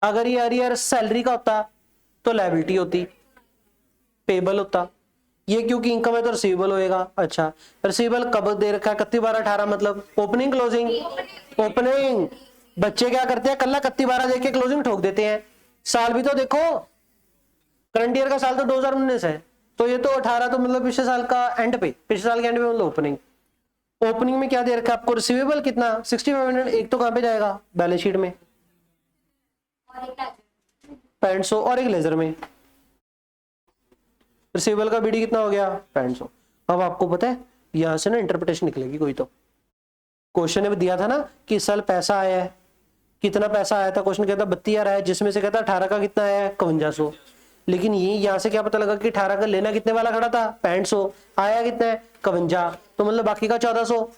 अगर ये अरियर सैलरी का होता तो लायबिलिटी होती, पेएबल होता। ये क्योंकि इनकम है तो रिसीवेबल होएगा। अच्छा, रिसीवेबल कब दे रखा है? 31/12 मतलब ओपनिंग क्लोजिंग। ओपनिंग बच्चे क्या करते हैं, कल 31/12 देख के क्लोजिंग ठोक देते हैं। साल भी तो देखो, करंट ईयर का साल तो 2019 है, तो ये तो 18 तो मतलब पिछले साल का एंड पे, पिछले साल के एंड पे मतलब ओपनिंग। ओपनिंग में क्या दे रखा है आपको? रिसीवेबल कितना? 6500। एक तो कहां पे जाएगा? बैलेंस शीट में 6500 और एक लेजर में। रिसीवेबल का बीडी कितना हो गया? 6500। अब आपको पता है यहां से ना इंटरप्रिटेशन निकलेगी कोई। तो क्वेश्चन ने भी दिया था ना कि इस साल पैसा आया है, कितना पैसा आया था? क्वेश्चन कहता 32,000 आया, जिसमें से कहता 18 का कितना आया? 5100। लेकिन ये यहां से क्या पता लगा कि 18 का लेना कितने वाला खड़ा था? 6500। आया कितना है? 51। तो मतलब बाकी का 1400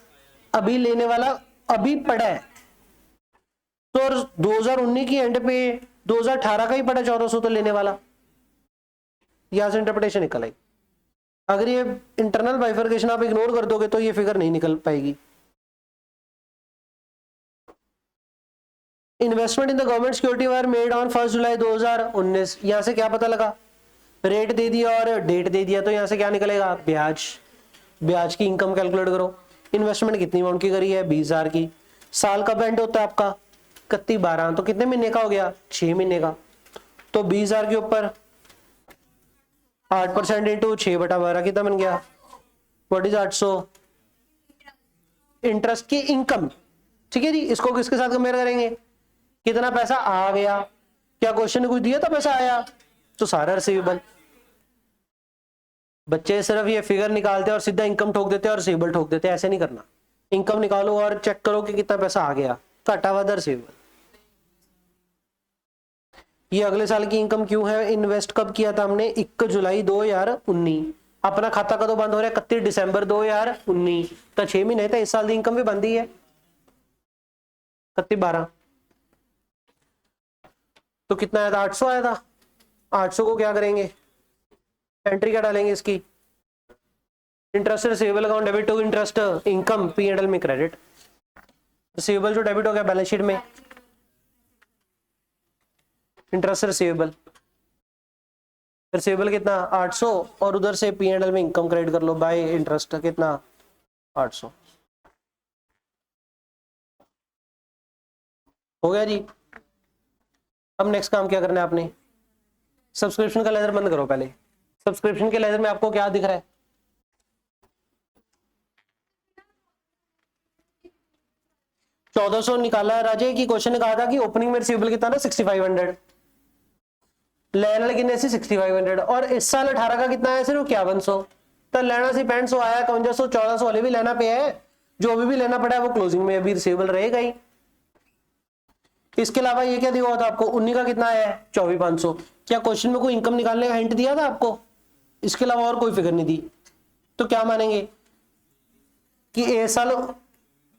अभी लेने वाला अभी पड़ा है। तो 2019 की एंड पे 2018 का ही पड़ा 1400 तो लेने वाला। यहां से इंटरप्रिटेशन निकल आई। अगर ये इंटरनल बाइफर्केशन आप इग्नोर कर दोगे तो ये फिगर नहीं निकल पाएगी। Investment in the government security were made on 1 जुलाई 2019। यहां से क्या पता लगा? रेट दे दिया और डेट दे दिया, तो यहां से क्या निकलेगा? ब्याज। ब्याज की इनकम कैलकुलेट करो। इन्वेस्टमेंट कितनी अमाउंट की करी है? 20,000 की। साल कब एंड होता है आपका? 31/12। तो कितने महीने का हो गया? 6 महीने का। तो 20,000 के ऊपर 8% इंटू 6/12 कितना बन गया? What is 800? इंटरेस्ट की इनकम। ठीक है जी, इसको किसके साथ कंपेयर करेंगे? कितना पैसा आ गया? क्या क्वेश्चन ने कुछ दिया था पैसा आया? तो सारा रिसीवेबल। बच्चे सिर्फ ये फिगर निकालते हैं और सीधा इनकम ठोक देते हैं और रिसीवेबल ठोक देते हैं। ऐसे नहीं करना। इनकम निकालो और चेक करो कि कितना पैसा आ गया, घाटा वाधा रिसीवेबल। ये अगले साल की इनकम क्यों है? इन्वेस्ट कब किया था हमने? 21 जुलाई 2019। अपना खाता कदों बंद हो रहा है? 31 दिसंबर 2019। तो 6 महीने था। इस साल की इनकम भी बंद ही है 31/12। तो कितना आया था? 800 आया था। 800 को क्या करेंगे? एंट्री क्या डालेंगे इसकी? Interest receivable account debit to interest income P and L में क्रेडिट। रिसीवेबल जो डेबिट हो गया बैलेंस शीट में, इंटरेस्ट रिसीवेबल। रिसीवेबल कितना? 800 और उधर से पी एंड एल में इनकम क्रेडिट कर लो बाय इंटरेस्ट कितना? 800। हो गया जी। अब नेक्स्ट काम क्या करना है आपने? सब्सक्रिप्शन का लेजर बंद करो पहले। सब्सक्रिप्शन के लेजर में आपको क्या दिख रहा है? 1400 निकाला है राजे की। क्वेश्चन ने कहा था कि ओपनिंग में रिसीवेबल कितना था? 6500। लेना कितने से? 6500। और इस साल 18 का कितना है? सिर्फ 5100। तो लेना से 6500 आया, 5100 1400 वाले भी लेना पे है। जो अभी भी लेना पड़ा है वो क्लोजिंग में अभी रिसीवेबल रहेगा ही। इसके अलावा ये क्या दिया हुआ था आपको? 19 का कितना है? 24,500। क्या क्वेश्चन में कोई इनकम निकालने का हिंट दिया था आपको? इसके अलावा और कोई फिगर नहीं दी। तो क्या मानेंगे कि इस साल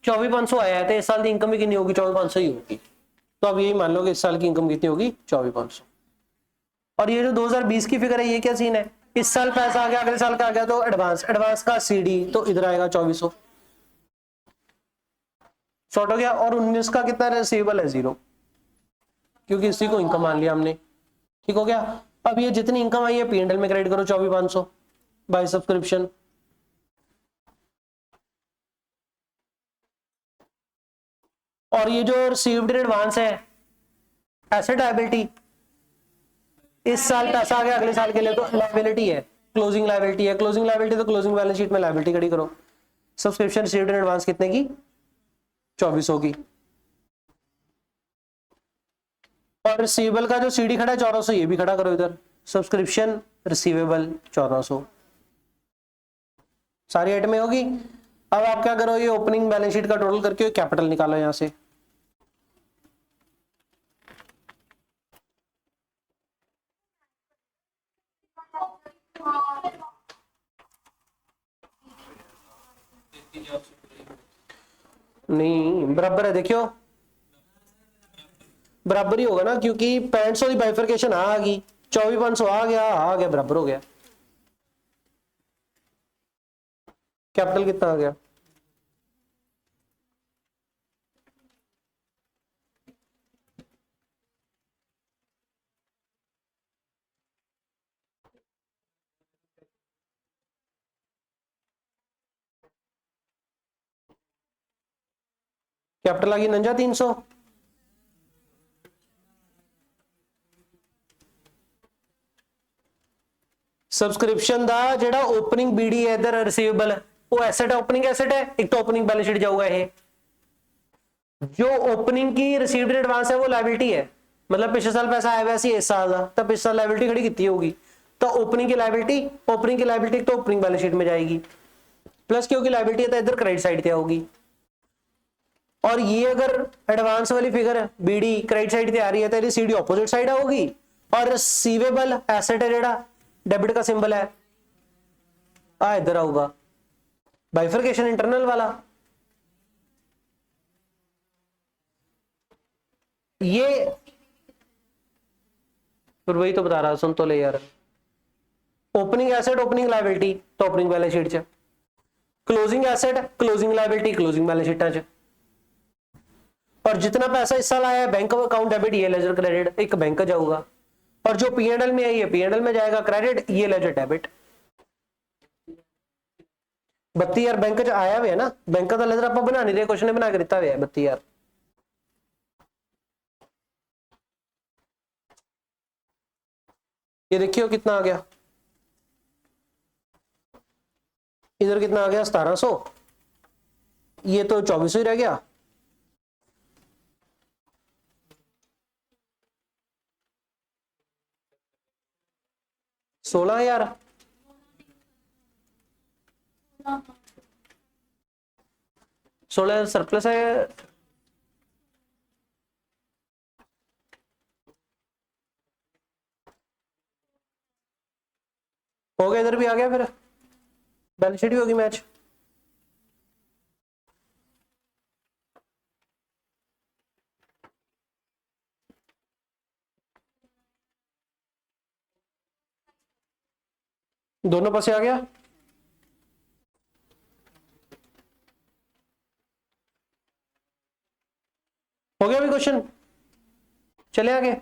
24,500 आया है तो इस साल की इनकम भी कितनी होगी? 24,500 ही होगी। तो अब यही मान लो कि इस साल की इनकम कितनी होगी? 24,500। और ये जो 2020 की फिगर है ये क्या सीन है? इस साल पैसा आ गया, अगले साल का आ गया तो एडवांस, एडवांस का सीडी तो इधर आएगा 2400। शॉर्ट हो गया। और 19 का कितना रिसीवेबल है? 0, क्योंकि इसी को इनकम मान लिया हमने। ठीक हो गया। अब ये जितनी इनकम आई है पीएनएल में क्रेडिट करो 24,500 बाय सब्सक्रिप्शन। और ये जो रिसीव्ड इन एडवांस है एसेट लायबिलिटी, इस साल पैसा आ गया अगले साल के लिए तो लायबिलिटी है, क्लोजिंग लायबिलिटी है। क्लोजिंग लायबिलिटी तो क्लोजिंग बैलेंस शीट में लायबिलिटी खड़ी करो। सब्सक्रिप्शन रिसीव्ड इन एडवांस कितने की? 2400 की। और रिसीवेबल का जो सीडी खड़ा है 1400, ये भी खड़ा करो इधर। सब्सक्रिप्शन रिसीवेबल 1400, सारी आइटमें होगी। अब आप क्या करो? ये ओपनिंग बैलेंस शीट का टोटल करके कैपिटल निकालो यहां से। नहीं बराबर है, देखियो बराबर ही होगा ना, क्योंकि 6500 की बाइफर्केशन आ गई, 24,500 आ गया बराबर हो गया। कैपिटल कितना आ गया? कैपिटल आ गई 49,300। सब्सक्रिप्शन ਦਾ ਜਿਹੜਾ ਓਪਨਿੰਗ ਬੀਡੀ ਹੈ ਇਧਰ ਰਿਸੀਵੇਬਲ वो एसेट है, ओपनिंग एसेट है, एक तो ओपनिंग बैलेंस शीट जाऊंगा ये जो ओपनिंग की रिसीव्ड एडवांस है वो लायबिलिटी है, मतलब पिछले साल पैसा आया वैसे इस साल का तब पिछले साल लायबिलिटी खड़ी कितनी होगी, तो ओपनिंग की लायबिलिटी तो ओपनिंग बैलेंस शीट में जाएगी, प्लस क्योंकि लायबिलिटी है तो इधर क्रेडिट साइड पे होगी। और ये अगर एडवांस वाली फिगर बीडी क्रेडिट साइड पे आ रही है तो सीडी ऑपोजिट साइड होगी, और रिसीवेबल एसेट है जेड़ा डेबिट का सिंबल है आ इधर आऊगा, बाइफर्केशन इंटरनल वाला। ये फिर वही तो बता रहा सुन तो ले यार, ओपनिंग एसेट ओपनिंग लायबिलिटी तो ओपनिंग बैलेंस शीट च, closing asset closing liability closing balance शीटा च, और जितना पैसा इस साल आया है बैंक अकाउंट डेबिट ये लेजर क्रेडिट एक बैंक जाऊगा, और जो पीएनएल में आई है पीएनएल में जाएगा क्रेडिट ये लेजर डेबिट। 32,000 बैंक च आया हुआ है ना, बैंक का लेजर आप बना नहीं रहे, क्वेश्चन ने बना के दिता हुआ है 32,000। ये देखियो कितना आ गया, इधर कितना आ गया 1700, ये तो 2400 ही रह गया, $16,000 16,000 सरप्लस है। हो गया, इधर भी आ गया, फिर बैलेंस शीट भी होगी मैच। दोनों पासे आ गया, हो गया भी क्वेश्चन, चले आगे।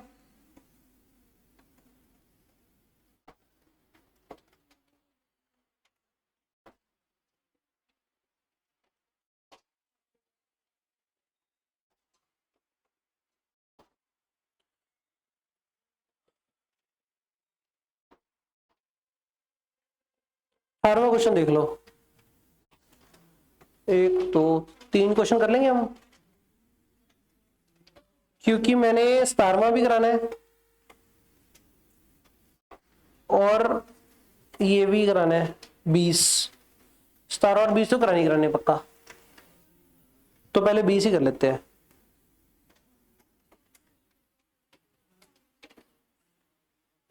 अठारहवां क्वेश्चन देख लो, 1 2 3 क्वेश्चन कर लेंगे हम, क्योंकि मैंने 17वां भी कराना है और ये भी कराना है 20, 17 और 20 तो कराने पक्का, तो पहले 20 ही कर लेते हैं।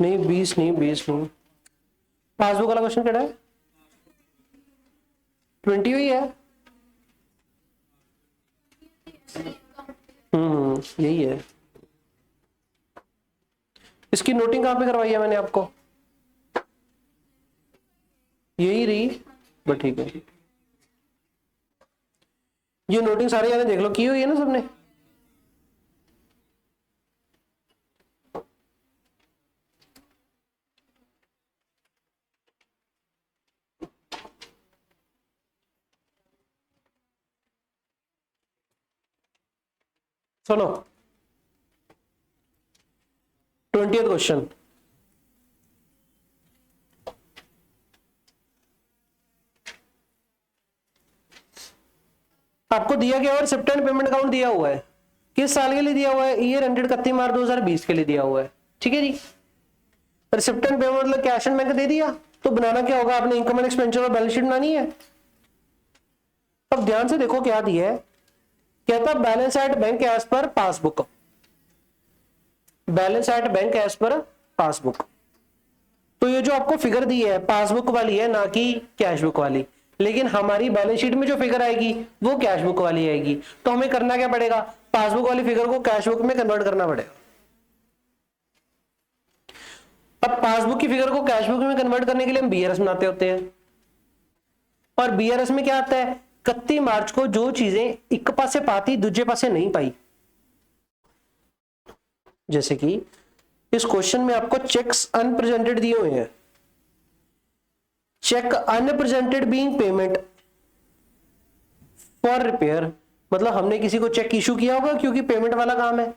नहीं 20 नहीं, पासबुक वाला क्वेश्चन क्या है, 20 हुई है, यही है। इसकी नोटिंग कहां पे करवाई है मैंने आपको, यही रही, बट ठीक है। ये नोटिंग सारे जाने देख लो, की हुई है ना सबने। सुनो 20th क्वेश्चन, आपको दिया गया और रिसिप्टेंट पेमेंट अकाउंट दिया हुआ है, किस साल के लिए दिया हुआ है, ईयर एंडेड 31 मार्च 2020 के लिए दिया हुआ है, ठीक है जी। रिसिप्टेंट पेमेंट मतलब कैश एंड बैंक दे दिया, तो बनाना क्या होगा, आपने इनकम एंड एक्सपेंडिचर और बैलेंस शीट बनानी है। अब ध्यान से देखो क्या दिया है, कहता balance at bank as per passbook, balance at bank as per passbook, तो ये जो आपको फिगर दी है पासबुक वाली है ना कि कैश बुक वाली, लेकिन हमारी बैलेंस शीट में जो फिगर आएगी वो कैश बुक वाली आएगी, तो हमें करना क्या पड़ेगा, पासबुक वाली फिगर को कैश बुक में कन्वर्ट करना पड़ेगा। अब पासबुक की फिगर को कैश बुक में कन्वर्ट करने के लिए हम बीआरएस बनाते होते हैं, और बीआरएस में क्या आता है, 31 मार्च को जो चीजें एक पासे पाती दूसरे पासे नहीं पाई, जैसे कि इस क्वेश्चन में आपको चेक्स अनप्रेजेंटेड दिए हुए हैं, cheque unpresented being payment for repair मतलब हमने किसी को चेक इशू किया होगा क्योंकि पेमेंट वाला काम है,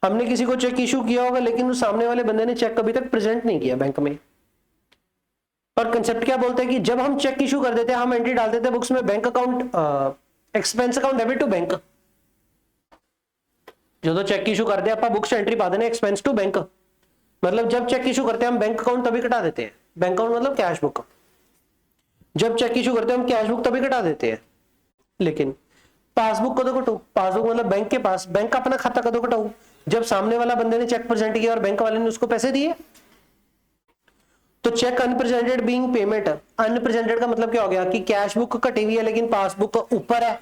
हमने किसी को चेक इशू किया होगा, लेकिन उस सामने वाले बंदे ने चेक कभी तक प्रेजेंट नहीं किया बैंक में। और कंसेप्ट क्या बोलते हैं कि जब हम चेक इशू कर देते हैं, हम एंट्री डाल देते हैं बुक्स में bank account expense account debit to bank. जो चेक इशू करते हैं आप बुक्स एंट्री पा देने एक्सपेंस टू बैंक, मतलब जब चेक इशू करते हैं हम बैंक अकाउंट तभी कटा देते हैं। बैंक अकाउंट मतलब कैश बुक। जब चेक इशू करते हैं हम कैश बुक तभी कटा देते हैं, लेकिन पासबुक कदों कटू, पासबुक मतलब बैंक के पास, बैंक का अपना खाता कदों कटाऊ, जब सामने वाला बंदे ने चेक प्रेजेंट किया और बैंक वाले ने उसको पैसे दिए। तो cheque unpresented being payment, unpresented का मतलब क्या हो गया कि कैश बुक कटी हुई है लेकिन पासबुक ऊपर है,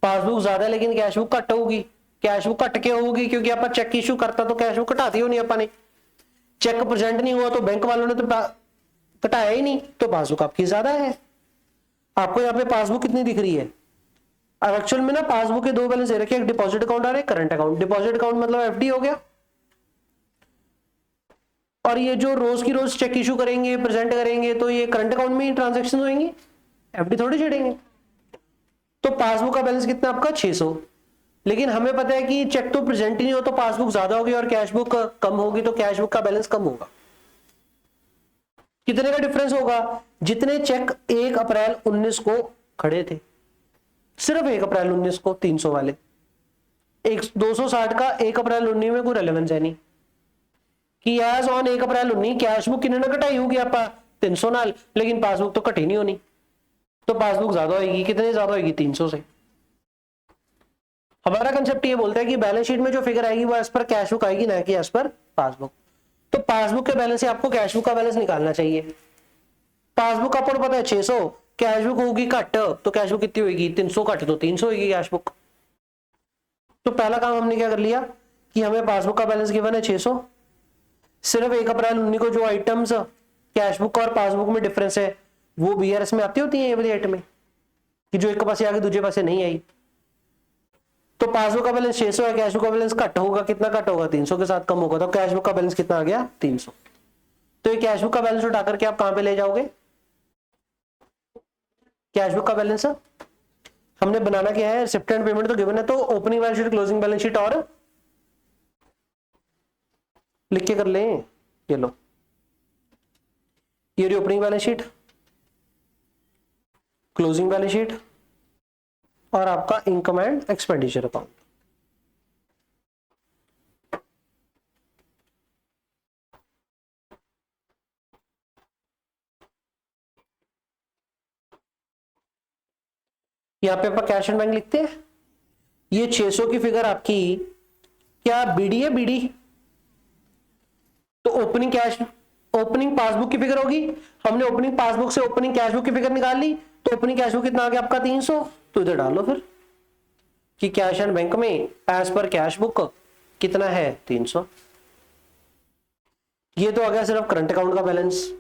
पासबुक ज्यादा है लेकिन कैश बुक कट होगी, कैश बुक कट के होगी क्योंकि आप चेक इशू करता तो कैश बुक कटाती हो नहीं अपने, चेक प्रेजेंट नहीं हुआ तो बैंक वालों ने तो कटाया ही नहीं, तो पासबुक आपकी ज्यादा है। आपको यहाँ पे पासबुक कितनी दिख रही है? अब एक्चुअल में ना पासबुक के दो बैलेंस दे रखे, एक डिपॉजिट अकाउंट और एक करंट अकाउंट। डिपॉजिट अकाउंट मतलब एफडी हो गया, और ये जो रोज की रोज चेक इशू करेंगे प्रेजेंट करेंगे तो ये करंट अकाउंट में ही ट्रांजेक्शन होंगे, एफडी थोड़ी छेड़ेंगे। तो पासबुक का बैलेंस कितना आपका 600, लेकिन हमें पता है कि चेक तो प्रेजेंट ही नहीं हो तो पासबुक ज्यादा होगी और कैश बुक कम होगी, तो कैश बुक का बैलेंस कम होगा। कितने का डिफरेंस होगा? जितने चेक 1 अप्रैल 19 को खड़े थे, सिर्फ 1 अप्रैल 19 को 300 वाले, 260 का 1 अप्रैल 19 में कोई रेलेवेंस है नहीं कि as on 1 April 19 cash book किन्ने कटाई होगी आप 300 नाल, लेकिन पासबुक तो कटी नहीं होनी, तो पासबुक ज्यादा होगी। कितने ज्यादा होगी? 300 से। हमारा कंसेप्ट ये बोलता है कि बैलेंस शीट में जो फिगर आएगी वो एज पर कैश बुक आएगी, ना कि एज पर पासबुक। तो पासबुक के बैलेंस से आपको कैश बुक का बैलेंस निकालना चाहिए। पासबुक आपको पता है 600, कैश बुक होगी घट, तो कैश बुक कितनी होगी? 300 घट तो 300 होगी कैश बुक। तो पहला काम हमने क्या कर लिया कि हमें पासबुक का बैलेंस गिवन है 600, सिर्फ 1 अप्रैल 19 को जो आइटम्स कैश बुक और पासबुक में डिफरेंस है वो बीआरएस में आती होती है ये वाली आइटम कि जो एक के पास आगे दूसरे पास नहीं आई। तो पासबुक का बैलेंस 600 है, कैश बुक का बैलेंस कट होगा, कितना कट होगा? 300 के साथ कम होगा, तो कैश बुक का बैलेंस कितना आ गया? 300। तो ये कैश बुक का बैलेंस उठा करके आप कहां पे ले जाओगे? कैश बुक का बैलेंस हमने बनाना क्या है? रिसिप्ट एंड पेमेंट तो गिवन है, तो opening balance sheet, closing balance sheet और लिख के कर लें। ये लो, ये opening balance sheet, closing balance sheet और आपका इनकम एंड एक्सपेंडिचर अकाउंट। यहां पे आप कैश एंड बैंक लिखते हैं। ये 600 की फिगर आपकी क्या बीडी है? बीडी तो ओपनिंग कैश, ओपनिंग पासबुक की फिगर होगी। हमने ओपनिंग पासबुक से ओपनिंग कैश बुक की फिगर निकाल ली, तो ओपनिंग कैश बुक कितना आ गया आपका? 300। तो इधर डालो फिर कि कैश एंड बैंक में एज पर कैश बुक कितना है? 300। ये तो आ गया सिर्फ करंट अकाउंट का बैलेंस।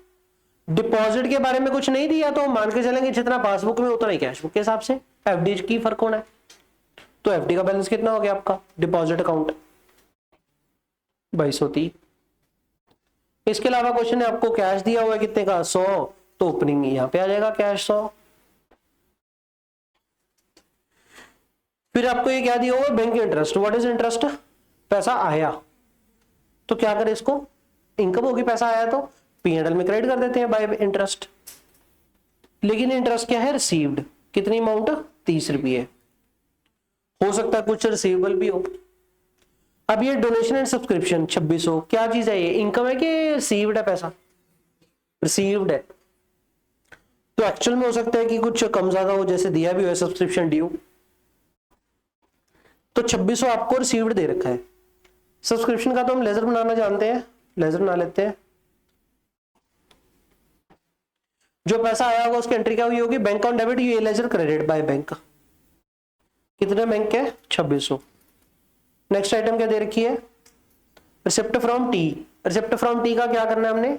डिपॉजिट के बारे में कुछ नहीं दिया तो मान के चलेंगे जितना पासबुक में उतना ही कैश बुक के हिसाब से। एफडी की फर्क होना है, तो एफडी का बैलेंस कितना हो गया आपका? Deposit account 2230। इसके अलावा क्वेश्चन है आपको कैश दिया हुआ है कितने का? 100, तो ओपनिंग यहां पे आ जाएगा कैश 100। फिर आपको ये क्या दिया हुआ? Bank interest. What is interest? पैसा आया तो क्या करें इसको? इनकम होगी, पैसा आया तो P&L में क्रेडिट कर देते हैं बाय इंटरेस्ट। लेकिन इंटरेस्ट क्या है? रिसीव्ड। कितनी अमाउंट? 30 रुपये। हो सकता है कुछ रिसीवेबल भी हो। अब ये डोनेशन एंड सब्सक्रिप्शन 2600, क्या चीज है ये? इनकम है कि रिसीव्ड है? पैसा रिसीव्ड है, तो एक्चुअल में हो सकता है कि कुछ कम ज्यादा हो, जैसे दिया भी हो सब्सक्रिप्शन ड्यू। तो 2600 आपको रिसीव्ड दे रखा है। सब्सक्रिप्शन का तो हम लेजर बनाना जानते हैं, लेजर बना लेते हैं। जो पैसा आया होगा उसकी एंट्री क्या हुई होगी? बैंक ऑन डेबिट, ये लेजर क्रेडिट बाय बैंक। कितने बैंक है? 2600। नेक्स्ट आइटम क्या दे रखी है? Receipt from T. Receipt from T का क्या करना है हमने?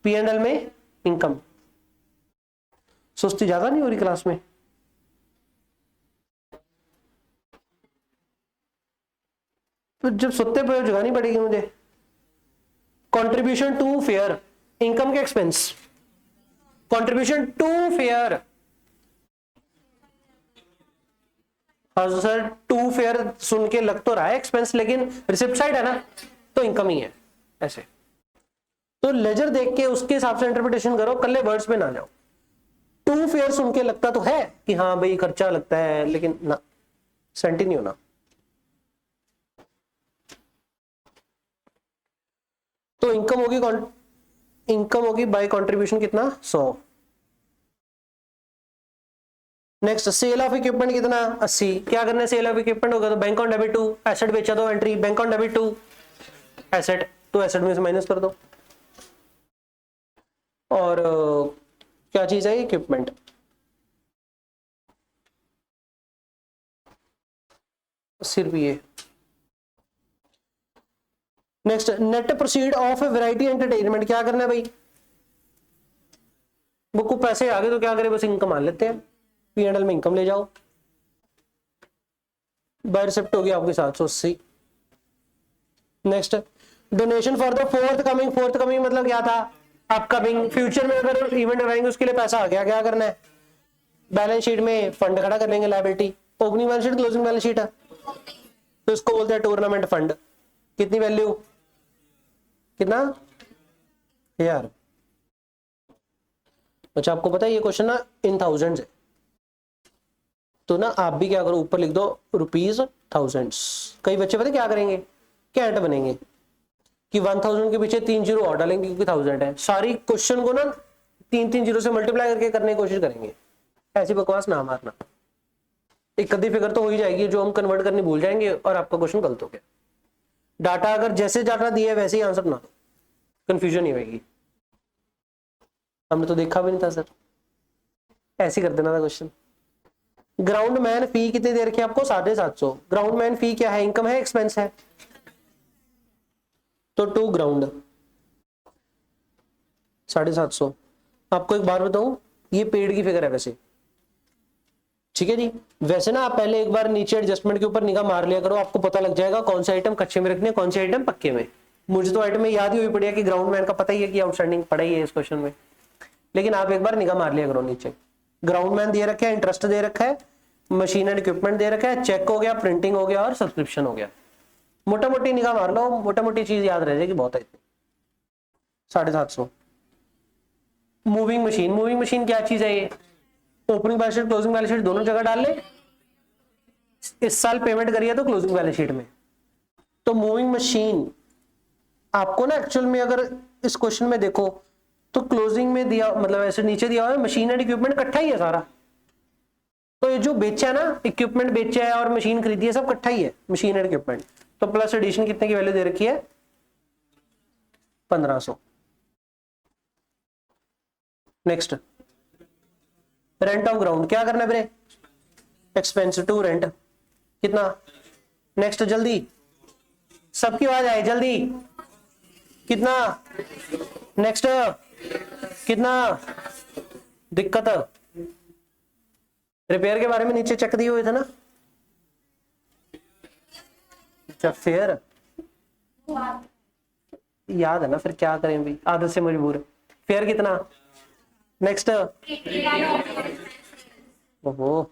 P&L में इनकम। सुस्ती ज्यादा नहीं हो रही क्लास में? तो जब सुत्ते पे जगानी पड़ेगी मुझे। कंट्रीब्यूशन टू फेयर, इनकम के एक्सपेंस। कंट्रीब्यूशन टू फेयर हाँ तो सर टू फेयर सुन के लग तो रहा है एक्सपेंस, लेकिन रिसिप्ट साइड है ना तो इनकम ही है ऐसे। तो लेजर देख के उसके हिसाब से इंटरप्रिटेशन करो, कल्ले वर्ड्स पे ना जाओ। टू फेयर सुन के लगता तो है कि हाँ भाई खर्चा लगता है, लेकिन ना, सेंटी नहीं होना। तो इनकम होगी बाय कंट्रीब्यूशन कितना 100। नेक्स्ट सेल ऑफ इक्विपमेंट कितना 80। क्या करना है, सेल ऑफ इक्विपमेंट होगा तो bank on debit to asset बेचा दो, entry bank on debit to asset, तो एसेट में से माइनस कर दो। और क्या चीज है इक्विपमेंट, सिर्फ ये। Next net proceed of variety entertainment, क्या करना है भाई, बुक को पैसे आ गए तो क्या करें, बस इनकम मान लेते हैं, P&L में इनकम ले जाओ। बाय रिसिप्ट हो गया आपकी 780। Next donation for the fourth coming मतलब क्या था, अपकमिंग, फ्यूचर में अगर इवेंट रहेंगे उसके लिए पैसा आ गया, क्या करना है, बैलेंस शीट में फंड खड़ा कर लेंगे, liability, opening balance sheet closing balance sheet है तो इसको बोलते हैं टूर्नामेंट फंड। कितनी वैल्यू, कितना यार, अच्छा आपको पता है ये क्वेश्चन ना इन थाउजेंड्स है, तो ना आप भी क्या करो ऊपर लिख दो रुपीज थाउजेंड्स। कई बच्चे पता क्या करेंगे, कैंट बनेंगे कि 1000 के पीछे 3 जीरो और डालेंगे क्योंकि 1000 है, सारी क्वेश्चन को ना 3 जीरो से मल्टीप्लाई करके करने की कोशिश करेंगे। ऐसी बकवास ना मारना, एक कदी फिगर तो हो ही जाएगी जो हम कन्वर्ट करनी भूल जाएंगे और आपका क्वेश्चन गलत हो गया। डाटा अगर जैसे डाटा दिया है वैसे ही आंसर ना दो, कंफ्यूजन ही होगी। हमने तो देखा भी नहीं था सर, ऐसे कर देना था क्वेश्चन। ग्राउंड मैन फी कितनी दे रखी है आपको, 750। ग्राउंड मैन फी क्या है, इनकम है एक्सपेंस है, तो 2 ग्राउंड 750। आपको एक बार बताऊं, ये पेड की फिगर है वैसे, ठीक है जी। वैसे ना आप पहले एक बार नीचे एडजस्टमेंट के ऊपर निगाह मार लिया करो, आपको पता लग जाएगा कौन सा आइटम कच्चे में रखने कौन से आइटम पक्के में। मुझे तो आइटम में याद ही हुई पड़ी है कि ग्राउंड मैन का पता ही है कि आउटस्टैंडिंग पड़ा ही है इस क्वेश्चन में, लेकिन आप एक बार निगाह मार लिया करो नीचे। ग्राउंड मैन दे रखा है, इंटरेस्ट दे रखा है, मशीन एंड इक्विपमेंट दे रखा है, चेक हो गया, प्रिंटिंग हो गया और सब्सक्रिप्शन हो गया। मोटा मोटी निगाह मार लो, मोटा मोटी चीज याद रह जाएगी, बहुत है 750। मूविंग मशीन क्या चीज है, ये opening balance sheet closing balance sheet दोनों जगह डाल ले, इस साल पेमेंट करिए तो क्लोजिंग बैलेंस शीट में। तो मूविंग मशीन आपको ना एक्चुअल में अगर इस क्वेश्चन में देखो तो क्लोजिंग में दिया, मतलब ऐसे नीचे दिया हुआ है मशीन एंड इक्विपमेंट इकट्ठा ही है सारा। तो ये जो बेचा है ना, इक्विपमेंट बेचा है और मशीन खरीदी है, सब इकट्ठा ही है मशीन एंड इक्विपमेंट। तो प्लस एडिशन कितने की वैल्यू दे रखी है 1500। नेक्स्ट रेंट ऑफ ग्राउंड, क्या करना है मेरे, एक्सपेंस टू रेंट कितना। नेक्स्ट जल्दी, सबकी आवाज आए जल्दी, कितना। नेक्स्ट कितना, दिक्कत, रिपेयर के बारे में नीचे चेक दिए हुए थे ना, अच्छा फेयर याद है ना, फिर क्या करें भाई, आदत से मजबूर है। फेयर कितना। नेक्स्ट ओहो,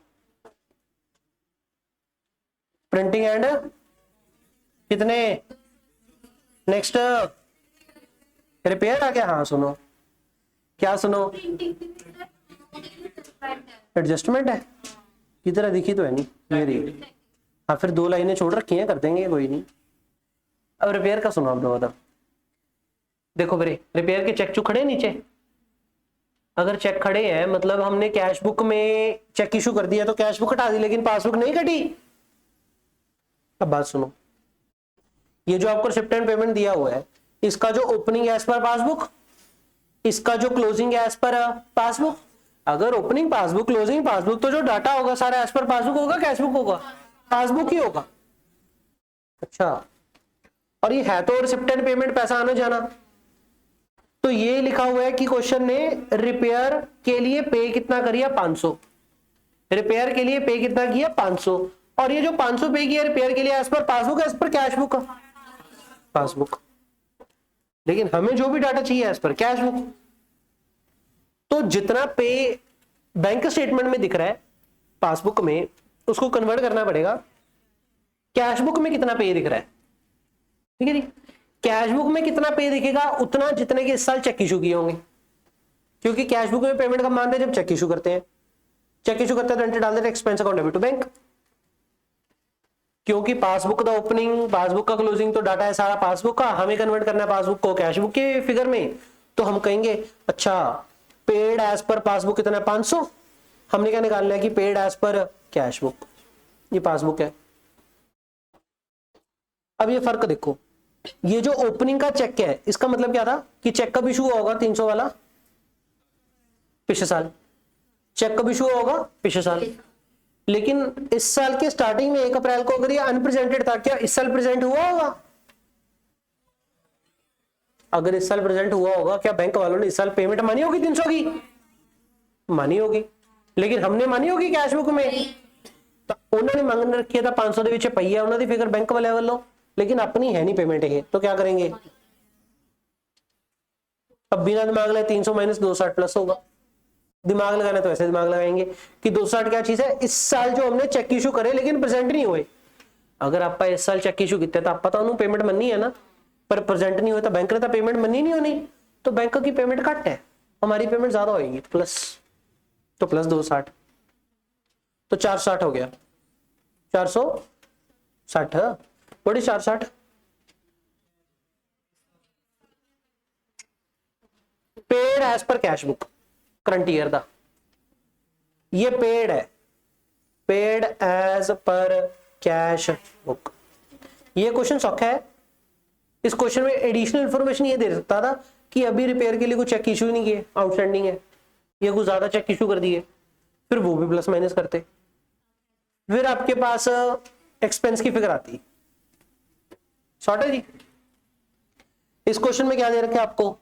प्रिंटिंग एंड कितने। नेक्स्ट रिपेयर आ गया, हाँ सुनो, क्या सुनो, एडजस्टमेंट है की तरह दिखी तो है नहीं मेरी, हाँ फिर 2 लाइनें छोड़ रखी हैं, कर देंगे कोई नहीं। अब रिपेयर का सुनो आप लोग, बताओ देखो मेरे रिपेयर के चेक चुक खड़े नीचे, अगर चेक खड़े हैं मतलब हमने कैश बुक में चेक इशू कर दिया तो कैश बुक हटा दी, लेकिन पासबुक नहीं कटी। अब बात सुनो, ये जो आपको रिसिप्ट एंड पेमेंट दिया हुआ है, इसका जो ओपनिंग एज पर पासबुक, इसका जो क्लोजिंग एज पर पासबुक। अगर ओपनिंग पासबुक क्लोजिंग पासबुक, तो जो डाटा होगा सारा एज पर पासबुक होगा कैश बुक होगा, पासबुक ही होगा। अच्छा, और ये है तो रिसिप्ट एंड पेमेंट, पैसा आना जाना। तो ये लिखा हुआ है कि क्वेश्चन ने रिपेयर के लिए पे कितना करिए 500, रिपेयर के लिए पे कितना किया 500, और ये जो 500 पे किया रिपेयर के लिए as per passbook as per cash book, passbook, लेकिन हमें जो भी डाटा चाहिए एज पर कैश बुक। तो जितना पे बैंक स्टेटमेंट में दिख रहा है पासबुक में, उसको कन्वर्ट करना पड़ेगा। कैश बुक में कितना पे दिख रहा है, ठीक है जी। कैश बुक में कितना पे दिखेगा, उतना जितने के इस साल चेक इशू किए होंगे, क्योंकि कैश बुक में पेमेंट कब मानते हैं, जब चेक इशू करते हैं। चेक इशू करते हैं तो एंट्री डाल देते हैं expense account debit to bank, क्योंकि पासबुक का ओपनिंग, पासबुक का क्लोजिंग तो डाटा है सारा पासबुक का, हमें कन्वर्ट करना है पासबुक को कैश बुक के फिगर में। तो हम कहेंगे अच्छा पेड एज पर पासबुक कितना है 500, हमने क्या निकालना है कि paid as per cash book, ये पासबुक है। अब ये फर्क देखो, ये जो ओपनिंग का चेक है इसका मतलब क्या था कि चेक कब इशू होगा 300 वाला, पिछले साल। चेक कब इशू होगा, पिछले साल। लेकिन इस साल के स्टार्टिंग में 1 अप्रैल को अगर ये अनप्रेजेंटेड था, क्या इस साल प्रेजेंट हुआ होगा? अगर इस साल प्रेजेंट हुआ होगा, क्या बैंक वालों ने इस साल पेमेंट मानी होगी 300 की? मानी होगी। लेकिन हमने मानी होगी कैश बुक में, तो उन्होंने मांग रखी था 500 ਦੇ ਵਿੱਚ ਪਈ ਹੈ ਉਹਨਾਂ ਦੀ ਫਿਗਰ बैंक वाले ਵੱਲੋਂ, लेकिन अपनी है नहीं पेमेंट ये, तो क्या करेंगे? अब बिना दिमाग लगाए 300 माइनस 260 प्लस होगा। दिमाग लगाना तो ऐसे दिमाग लगाएंगे कि 260 क्या चीज है, इस साल जो हमने चेक इशू करे लेकिन प्रेजेंट नहीं हुए। अगर आप इस साल चेक इशू किए तो आप तो उन्होंने पेमेंट मननी है ना, पर प्रेजेंट नहीं हुए तो बैंक ने तो पेमेंट मननी नहीं होनी, तो बैंक की पेमेंट घट है, हमारी पेमेंट ज्यादा होगी, प्लस 260, तो 460 हो गया। 460 बड़ी 460 paid as per cash book current year दा, ये पेड है, paid as per cash book. ये क्वेश्चन सौखा है। इस क्वेश्चन में एडिशनल इंफॉर्मेशन ये दे सकता था कि अभी रिपेयर के लिए कुछ चेक इशू नहीं किए, आउटस्टैंडिंग है, ये कुछ ज्यादा चेक इशू कर दिए, फिर वो भी प्लस माइनस करते, फिर आपके पास एक्सपेंस की फिगर आती। शॉर्ट है जी। इस क्वेश्चन में क्या दे रखा है आपको,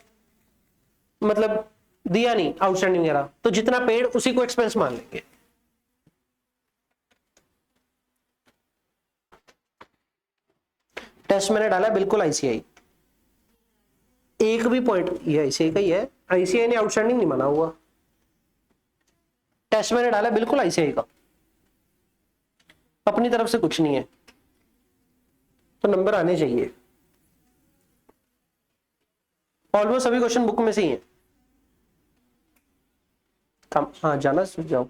मतलब दिया नहीं आउटस्टैंडिंग वगैरह, तो जितना पेड उसी को एक्सपेंस मान लेंगे। टेस्ट मैंने डाला बिल्कुल आईसीआई, एक भी पॉइंट ये आईसीआई का ही है, आईसीआई ने आउटस्टैंडिंग नहीं माना हुआ। टेस्ट मैंने डाला बिल्कुल आईसीआई का, अपनी तरफ से कुछ नहीं है, तो नंबर आने चाहिए। ऑलमोस्ट सभी क्वेश्चन बुक में से ही है। हाँ जाना जाओ,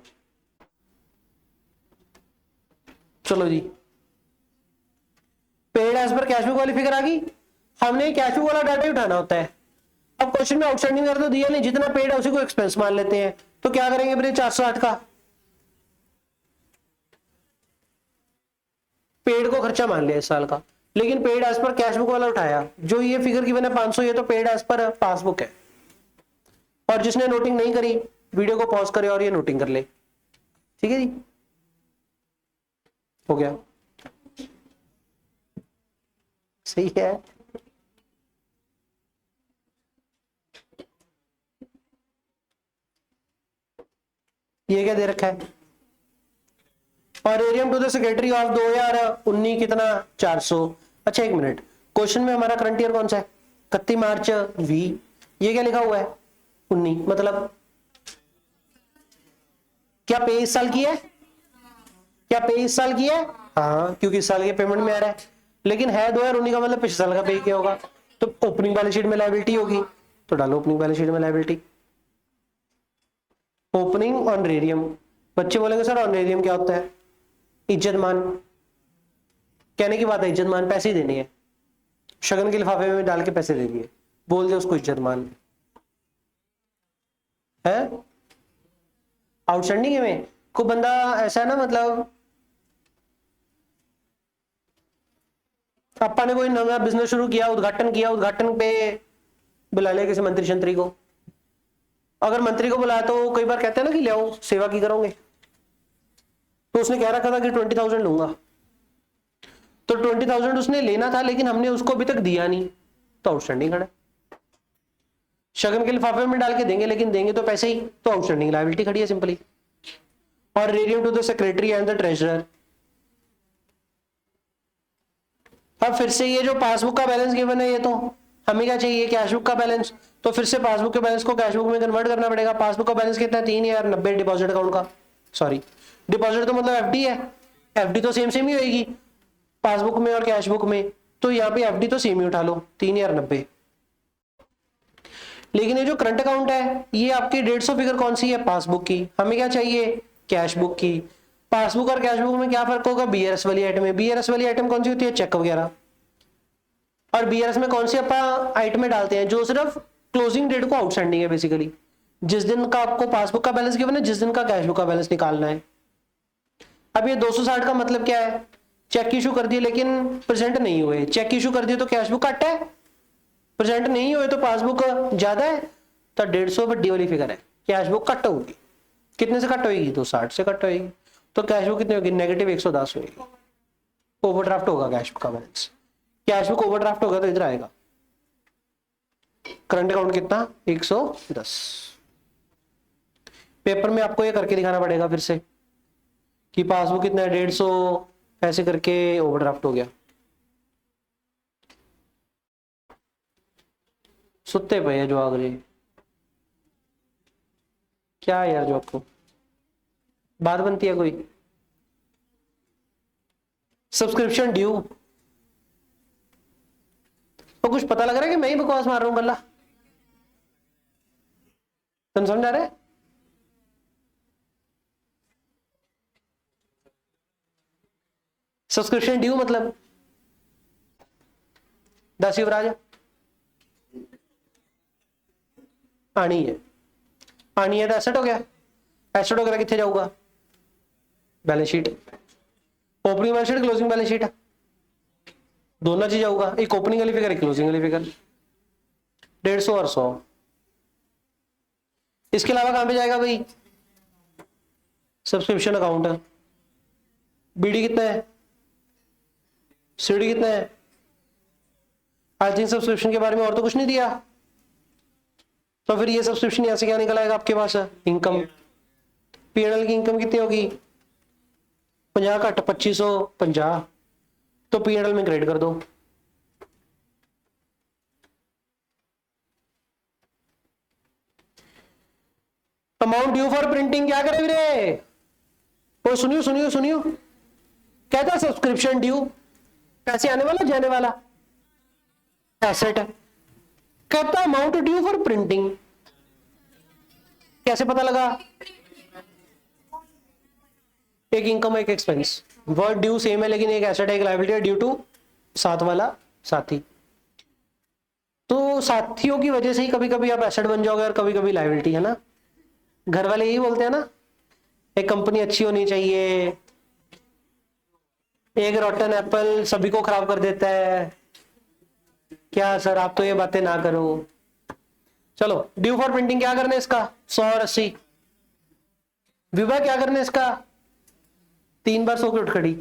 चलो जी। Paid as per cash book वाली फिगर आ गई, हमने कैश बुक वाला डाटा ही उठाना होता है। अब क्वेश्चन में आउटस्टैंडिंग कर तो दिया नहीं, जितना पेड है उसी को एक्सपेंस मान लेते हैं, तो क्या करेंगे फिर 460 का पेड को खर्चा मान लिया इस साल का, लेकिन paid as per cash book वाला उठाया। जो ये फिगर की बना 500, ये तो पेड एज पर पासबुक है। और जिसने नोटिंग नहीं करी वीडियो को पॉज करे और ये नोटिंग कर ले, ठीक है जी, हो गया, सही है। ये क्या दे रखा है, और एरियम टू द सेक्रेटरी ऑफ 2019 कितना 400। अच्छा एक मिनट, क्वेश्चन में हमारा करंट ईयर कौन सा है, 31 मार्च वी, ये क्या लिखा हुआ है 19, मतलब क्या पे इस साल की है, क्या पे इस साल की है, हाँ क्योंकि इस साल के पेमेंट में आ रहा है, लेकिन है 2019 का मतलब पिछले साल का पे क्या होगा, तो ओपनिंग बैलेंस शीट में लायबिलिटी होगी, तो डालो ओपनिंग बैलेंस शीट में लायबिलिटी। ओपनिंग ऑनरेरियम, बच्चे बोलेंगे सर ऑनरेरियम क्या होता है, इज्जतमान, कहने की बात है इज्जतमान, पैसे ही देने हैं, शगन के लिफाफे में डाल के पैसे दे दिए, बोल दे उसको इज्जतमान है। आउटस्टैंडिंग में को बंदा ऐसा है ना, मतलब अपा ने कोई नया बिजनेस शुरू किया, उद्घाटन किया, उद्घाटन पे बुला लिया किसी मंत्री शंत्री को, अगर मंत्री को बुलाया तो कई बार कहते हैं ना कि ले आओ सेवा की करोगे, तो उसने कह रखा था कि 20,000 लूंगा, तो 20,000 उसने लेना था लेकिन हमने उसको अभी तक दिया नहीं, तो आउटस्टैंडिंग खड़ा है। शगन के लिफाफे में डाल के देंगे, लेकिन देंगे तो पैसे ही, तो आउटस्टैंडिंग लायबिलिटी खड़ी है सिंपली। और radium to the secretary and the treasurer. अब फिर से ये जो पासबुक का बैलेंस गिवन है, ये तो हमें क्या चाहिए, कैशबुक का बैलेंस, तो फिर से पासबुक के बैलेंस को कैशबुक में कन्वर्ट करना पड़ेगा। पासबुक का बैलेंस कितना है 3,090 डिपॉजिट अकाउंट का, सॉरी डिपॉजिट तो मतलब एफडी है, एफडी तो सेम सेम ही होगी पासबुक में और कैश बुक में, तो यहाँ पे एफडी तो सेम ही उठा लो 3090। लेकिन ये जो करंट अकाउंट है ये आपकी 150 फिगर कौन सी है, पासबुक की। हमें क्या चाहिए, कैश बुक की। पासबुक और कैश बुक में क्या फर्क होगा, बीआरएस वाली आइटम है। बीआरएस वाली आइटम कौन सी होती है, चेक वगैरह। और बीआरएस में कौन सी आप आइटम डालते हैं, जो सिर्फ क्लोजिंग डेट को आउटस्टैंडिंग है, बेसिकली जिस दिन का आपको पासबुक का बैलेंस गिवन है, जिस दिन का कैश बुक का बैलेंस निकालना है। अब ये 260 का मतलब क्या है, चेक इशू कर दिए लेकिन प्रेजेंट नहीं हुए, चेक इशू कर दिए तो कैश बुक कट है, प्रेजेंट नहीं हुए तो पासबुक ज्यादा है, तो 150 बड़ी वाली फिगर है, कैश बुक कट होगी। कितने से कट होगी, 260 से कट होगी, तो कैश बुक कितनी होगी, नेगेटिव 110 होगी। ओवरड्राफ्ट होगा कैश बुक का बैलेंस, कैश बुक ओवरड्राफ्ट होगा तो इधर आएगा। करंट अकाउंट कितना, 110। पेपर में आपको ये करके दिखाना पड़ेगा फिर से कि पासबुक कितना है, 150, ऐसे करके ओवरड्राफ्ट हो गया। सुत्ते पे है जो आगरे, क्या यार जो आपको बात बनती है कोई। सब्सक्रिप्शन ड्यू, तो कुछ पता लग रहा है कि मैं ही बकवास मार रहा हूं गल्ला, तुम समझ आ रहे हैं। सब्सक्रिप्शन ड्यू मतलब 10 युवराज आनी है, आनी है तो एसेट हो गया, एसेट वगैरह कितने जाऊंगा, balance sheet, opening balance sheet, closing balance sheet, दोनों चीज आऊगा, एक ओपनिंग वाली फिगर, एक क्लोजिंग वाली फिगर, 150 और 100। इसके अलावा कहां पे जाएगा भाई, सब्सक्रिप्शन अकाउंट, बीडी कितना है, सीडी कितना है, आई थिंक सब्सक्रिप्शन के बारे में और तो कुछ नहीं दिया, तो फिर ये सब्सक्रिप्शन यहां से क्या निकल आएगा आपके पास, इनकम। पीएनएल की इनकम कितनी होगी, 50 घट 2550, तो पीएनएल में क्रेडिट कर दो। अमाउंट ड्यू फॉर प्रिंटिंग क्या करे वीरे, वो सुनियो सुनियो सुनियो, कहता सब्सक्रिप्शन ड्यू, पैसे आने वाला जाने वाला एसेट है, कहता अमाउंट ड्यू फॉर प्रिंटिंग, कैसे पता लगा, एक इनकम एक एक्सपेंस, वर्ड ड्यू सेम है लेकिन एक एसेट है एक लायबिलिटी है, ड्यू टू साथ वाला साथी, तो साथियों की वजह से ही कभी कभी आप एसेट बन जाओगे और कभी कभी लायबिलिटी, है ना। घर वाले यही बोलते हैं ना, एक कंपनी अच्छी होनी चाहिए, एक रॉटन एप्पल सभी को खराब कर देता है, क्या सर आप तो ये बातें ना करो। चलो ड्यू फॉर प्रिंटिंग क्या करना है इसका, 100 और 80। विभा क्या करना है इसका, 3 बार 100 की उठ खड़ी।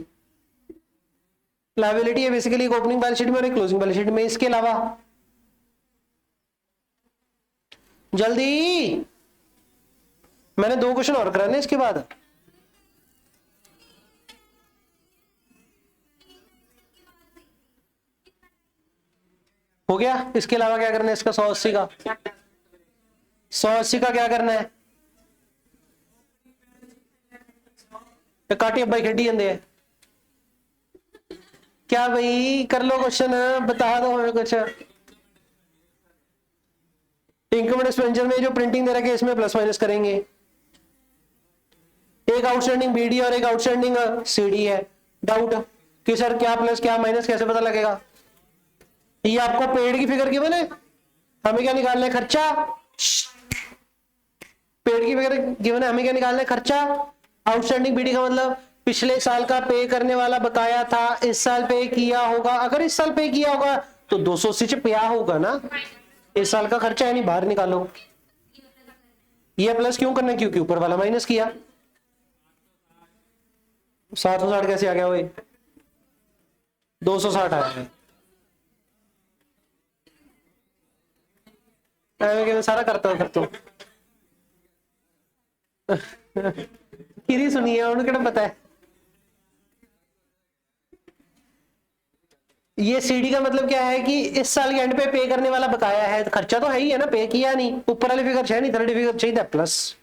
लायबिलिटी है बेसिकली एक ओपनिंग बैलेंस शीट में और एक क्लोजिंग बैलेंस शीट में। इसके अलावा जल्दी, मैंने 2 क्वेश्चन और कराने इसके बाद। हो गया, इसके अलावा क्या करना है इसका, 180 का, 180 का क्या करना है, काटी भाई खेडी जाते हैं क्या भाई, कर लो क्वेश्चन, बता दो हमें कुछ। इनकम एंड एक्सपेंडिचर में जो प्रिंटिंग दे रखा है इसमें प्लस माइनस करेंगे, एक आउटस्टैंडिंग बीडी और एक आउटस्टैंडिंग सीडी है। डाउट कि सर क्या प्लस क्या माइनस कैसे पता लगेगा, ये आपको पेड की फिगर गिवन है, हमें क्या निकालना है, खर्चा। पेड की फिगर गिवन है, हमें क्या निकालना है, खर्चा। आउटस्टैंडिंग बीडी का मतलब पिछले साल का पे करने वाला बकाया था, इस साल पे किया होगा, अगर इस साल पे किया होगा तो 280 से पिया होगा ना, इस साल का खर्चा है नहीं, बाहर निकालो। ये प्लस क्यों करना, क्योंकि ऊपर वाला माइनस किया। 760 कैसे आ गया, वो 260 आया है, मैं सारा करता हूं किरी सुनिए उनको क्या पता है। ये सीडी का मतलब क्या है कि इस साल के एंड पे करने वाला बकाया है, खर्चा तो है ही है ना, पे किया नहीं, ऊपर वाली फिगर है नहीं, थर्ड फिगर चाहिए प्लस।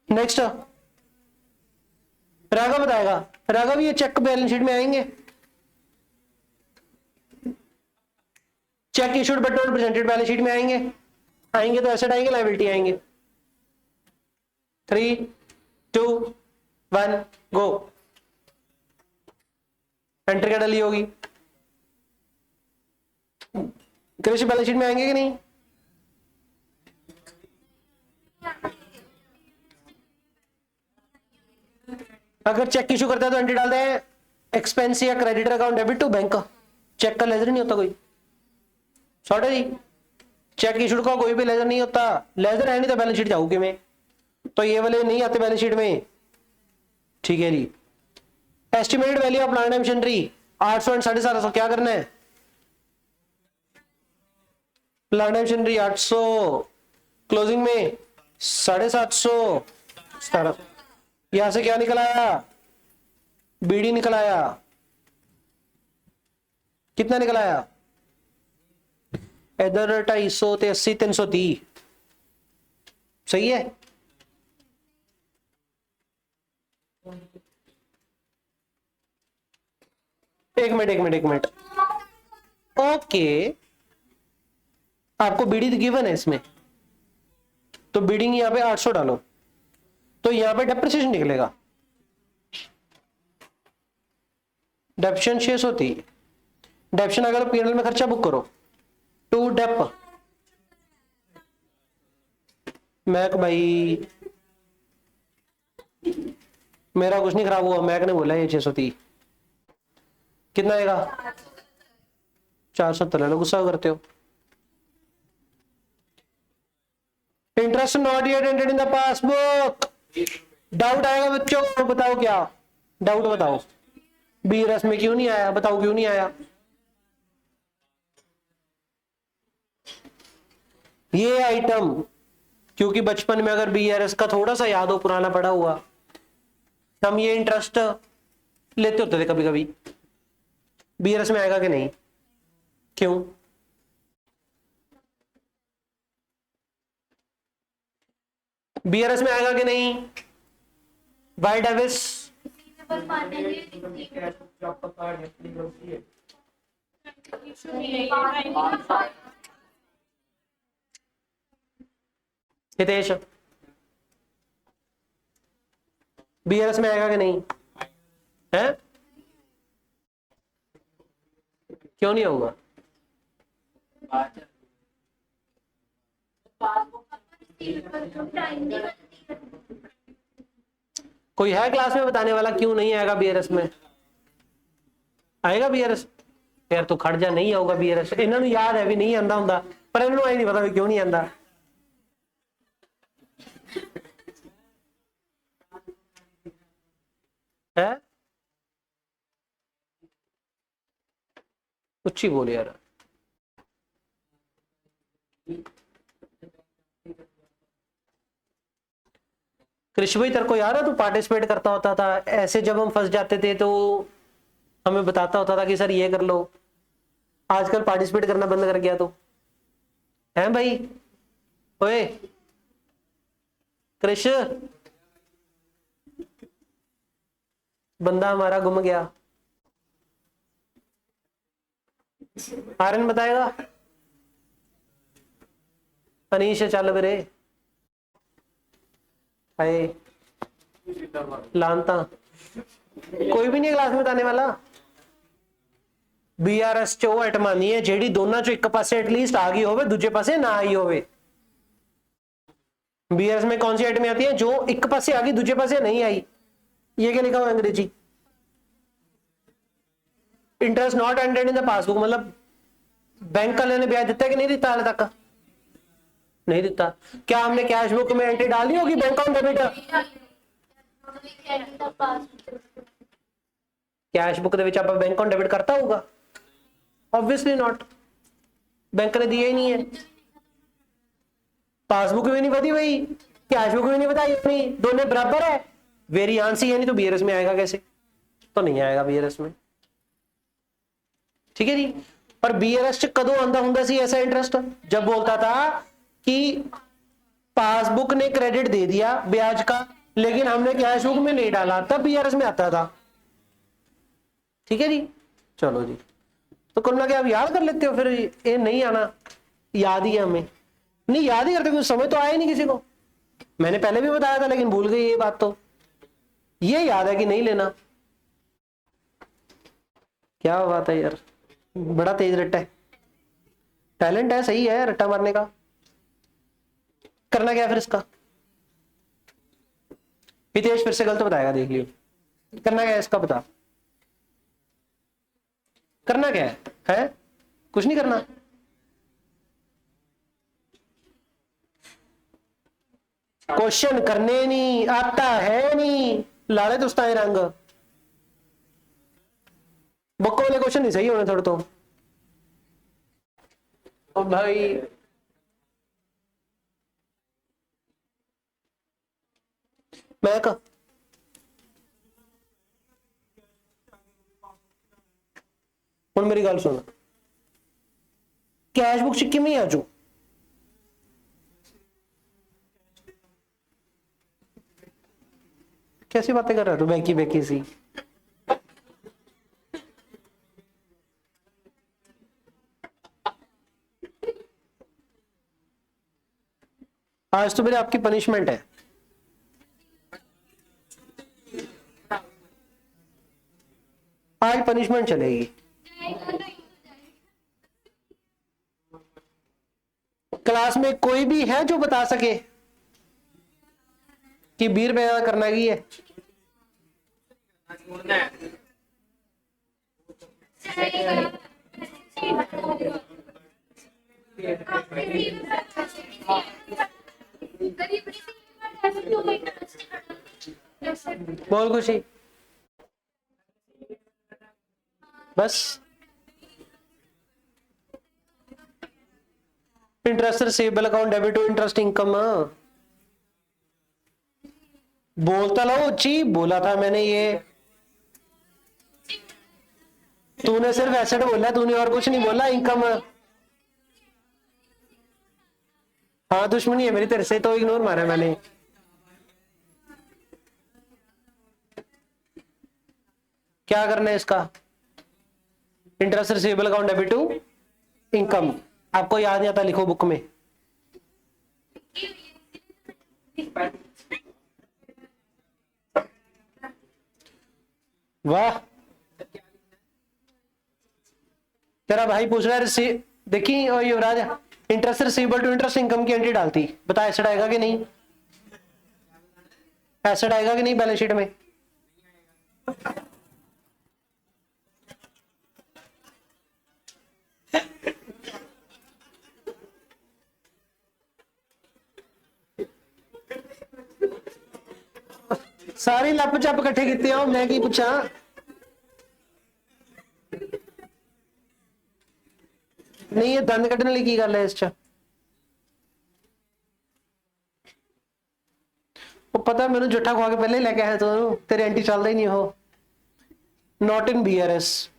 नेक्स्ट राघव बताएगा। राघव ये चेक बैलेंस शीट में आएंगे? Check issued but not presented balance sheet में आएंगे? आएंगे तो एसेट आएंगे, लायबिलिटी आएंगे। 3 2 1 गो। एंट्री क्या डाली होगी? कृषि बैलेंस शीट में आएंगे कि नहीं? अगर चेक इशू करता है तो एंट्री डालते हैं एक्सपेंस या creditor account debit to bank का। चेक का लेजर नहीं होता कोई, सॉर्ट है जी। चेक इशूड का कोई भी लेजर नहीं होता, लेजर है नहीं तो बैलेंस शीट जाऊगी मैं, तो ये वाले नहीं आते बैलेंस शीट में। ठीक है जी। Estimated value of plant and machinery 800 and 750। क्या करना है? प्लांट एंड मशीनरी 800, क्लोजिंग में 750। यहां से क्या निकल आया? बीडी निकल आया। कितना निकल आया? इधर 250 ते 80 330। सही है। एक मिनट। ओके, आपको बीडी गिवन है इसमें, तो बीडिंग यहां पे 800 डालो, तो यहां पे डेप्रिसिएशन निकलेगा। डेप्शन 630। डेप्शन अगर पीएनएल में खर्चा बुक करो, टू डेप मैक भाई, मेरा कुछ नहीं खराब हुआ, मैक ने बोला ये 630। कितना आएगा? 470। ले लो, गुस्सा करते हो। Interest not yet entered in the passbook. Doubt आएगा बच्चों, बताओ क्या डाउट? बताओ बीआरएस में क्यों नहीं आया? बताओ क्यों नहीं आया? ये आइटम क्योंकि बचपन में अगर बीआरएस का थोड़ा सा याद हो, पुराना पड़ा हुआ, हम ये इंटरेस्ट लेते होते थे कभी कभी। बीआरएस में आएगा कि नहीं? क्यों? बीआरएस में आएगा कि नहीं? वाई डेविस हितेश, बीआरएस में आएगा कि नहीं है? क्यों नहीं होगा? कोई है क्लास में बताने वाला क्यों नहीं आएगा बीआरएस में? आएगा बीआरएस? यार तो खड़ जा, नहीं आऊगा बीआरएस। इन्होंने याद है भी नहीं आंदा हुंदा, पर इन्होंने आई नहीं पता भी क्यों नहीं आंदा। है उच्ची बोले यार। कृष्ण भाई तेरे को याद है तू पार्टिसिपेट करता होता था ऐसे, जब हम फंस जाते थे तो हमें बताता होता था कि सर ये कर लो। आजकल पार्टिसिपेट करना बंद कर गया तो है भाई? ओए कृष्ण, बंदा हमारा गुम गया। आर्यन बताएगा? अनीश चल मेरे हाय लानता, कोई भी नहीं क्लास में बताने वाला। बीआरएस च ਉਹ ਆਈਟਮ ਆਣੀ ਹੈ ਜਿਹੜੀ ਦੋਨਾਂ ਚੋਂ ਇੱਕ ਪਾਸੇ एटलीस्ट आ गई होवे, दूजे पासे ना आई होवे। बीआरएस में कौन सी आइटम आती है जो एक पासे आ गई दूजे पासे नहीं आई? ये क्या लिखा हुआ अंग्रेजी? Interest not entered in the passbook, मतलब बैंक वाले ने ब्याज दिता है कि नहीं दिता? हाल तक नहीं दिता। क्या हमने कैश बुक में एंट्री डाली होगी bank on debit? Cash book ਦੇ ਵਿੱਚ ਆਪਾਂ बैंक ऑन डेबिट करता होगा? ऑब्वियसली नॉट, बैंक ने दिया ही नहीं है। पासबुक भी नहीं बताई भाई, कैश बुक भी नहीं बताई अपनी, दोनों बराबर है, वेरिएंस ही है नहीं, तो बीआरएस में आएगा कैसे? तो नहीं आएगा बीआरएस में। ठीक है जी। पर बीआरएस च कदों आंदा हुंदा सी ऐसा इंटरेस्ट? जब बोलता था कि पासबुक ने क्रेडिट दे दिया ब्याज का लेकिन हमने कैश बुक में नहीं डाला, तब बीआरएस में आता था। ठीक है जी, चलो जी। तो कुल मिला के आप याद कर लेते हो, फिर ये नहीं आना, याद ही है हमें, नहीं याद ही करते क्योंकि समय तो आया नहीं किसी को। मैंने पहले भी बताया था लेकिन भूल गई ये बात, तो ये याद है कि नहीं लेना। क्या बात है यार, बड़ा तेज रट्टा है, टैलेंट है, सही है रट्टा मारने का। करना क्या है फिर इसका? हितेश फिर से गलत बताएगा, देख लियो। करना क्या है इसका बता, करना क्या है? कुछ नहीं करना। क्वेश्चन करने नहीं आता है, नहीं लाड़े दोस्ता रंग, बुक वाले क्वेश्चन नहीं सही होने थोड़े तो। ओ भाई मैं का ਹੁਣ मेरी गल सुन, कैश बुक च किवें आजू? कैसी बातें कर रहा है तू, बैकी बैकी सी। आज तो मेरे आपकी पनिशमेंट है, आज पनिशमेंट चलेगी। क्लास में कोई भी है जो बता सके कि 20 रुपए करना की है? बोल खुशी, बस interest receivable account debit to interest income, बोलता लो ची, बोला था मैंने ये, तूने सिर्फ एसेट बोला, तूने और कुछ नहीं बोला। इनकम, हाँ दुश्मनी है मेरी तेरे से, तो इग्नोर मारा मैंने। क्या करना है इसका? Interest receivable account debit to income, आपको याद नहीं आता लिखो बुक में। वाह, तेरा भाई पूछ रहा है देखी और Yuvraj, interest receivable to interest income की एंट्री डालती, बता एसेट आएगा कि नहीं? एसेट आएगा कि नहीं बैलेंस शीट में? सारी लप चप इकट्ठे किते हो, मैं की पूछा? नहीं ये दंद कटने वाली की गल है इस च? वो पता मैंने जुट्ठा खवा के पहले ही लेके आया, तो तेरे एंटी चलता ही नहीं हो। Not in BRS.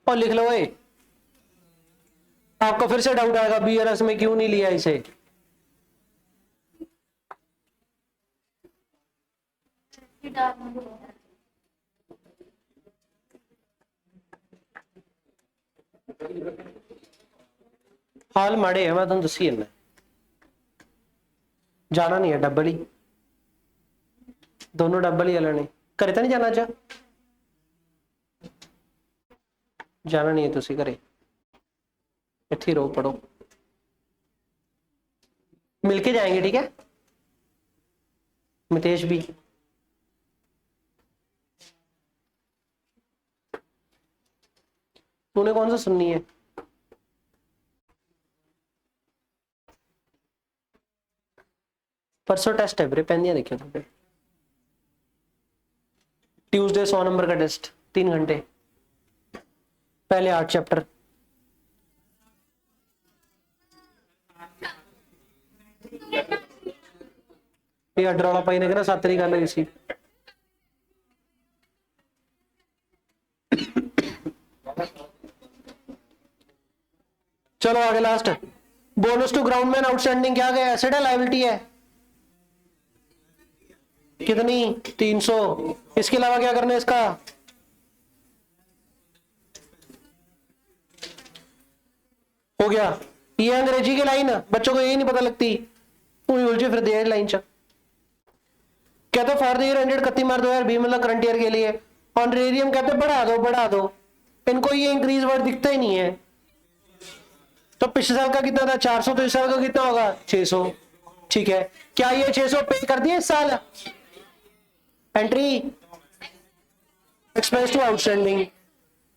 और लिख लो भाई, आपको फिर से डाउट आएगा बीआरएस में क्यों नहीं लिया इसे। हाल माड़े है, मैं तुम दसी है, जाना नहीं है डबल ही, दोनों डबल ही लेने। करे तो नहीं जाना, जा जाना नहीं है तुसी करे, इत्थे रो पढ़ो, मिलके जाएंगे ठीक है। मितेश भी तूने कौन सा सुननी है? परसों टेस्ट है ब्रे, पेंदियां देखियो तुझे। ट्यूसडे 100 नंबर का टेस्ट, 3 घंटे, पहले 8 चैप्टर। ये अड्रौला पाई ने 7 तरीका लगी सी। चलो आगे last, bonus to groundman outstanding क्या गया, एसेट है लायबिलिटी है, कितनी 300। इसके अलावा क्या करना है इसका, हो गया। ये अंग्रेजी की लाइन, बच्चों को यही नहीं पता लगती, उलझे फिर दे लाइन चा। कहते फॉर द ईयर एंडेड 31 मार्च 2020 मतलब करंट ईयर के लिए ऑनरेरियम कहते बढ़ा दो, इनको ये इंक्रीज वर्ड दिखता ही नहीं है। तो पिछले साल का कितना था 400, तो इस साल का कितना होगा 600। ठीक है, क्या ये 600 पे कर दिए इस साल, entry expense to outstanding,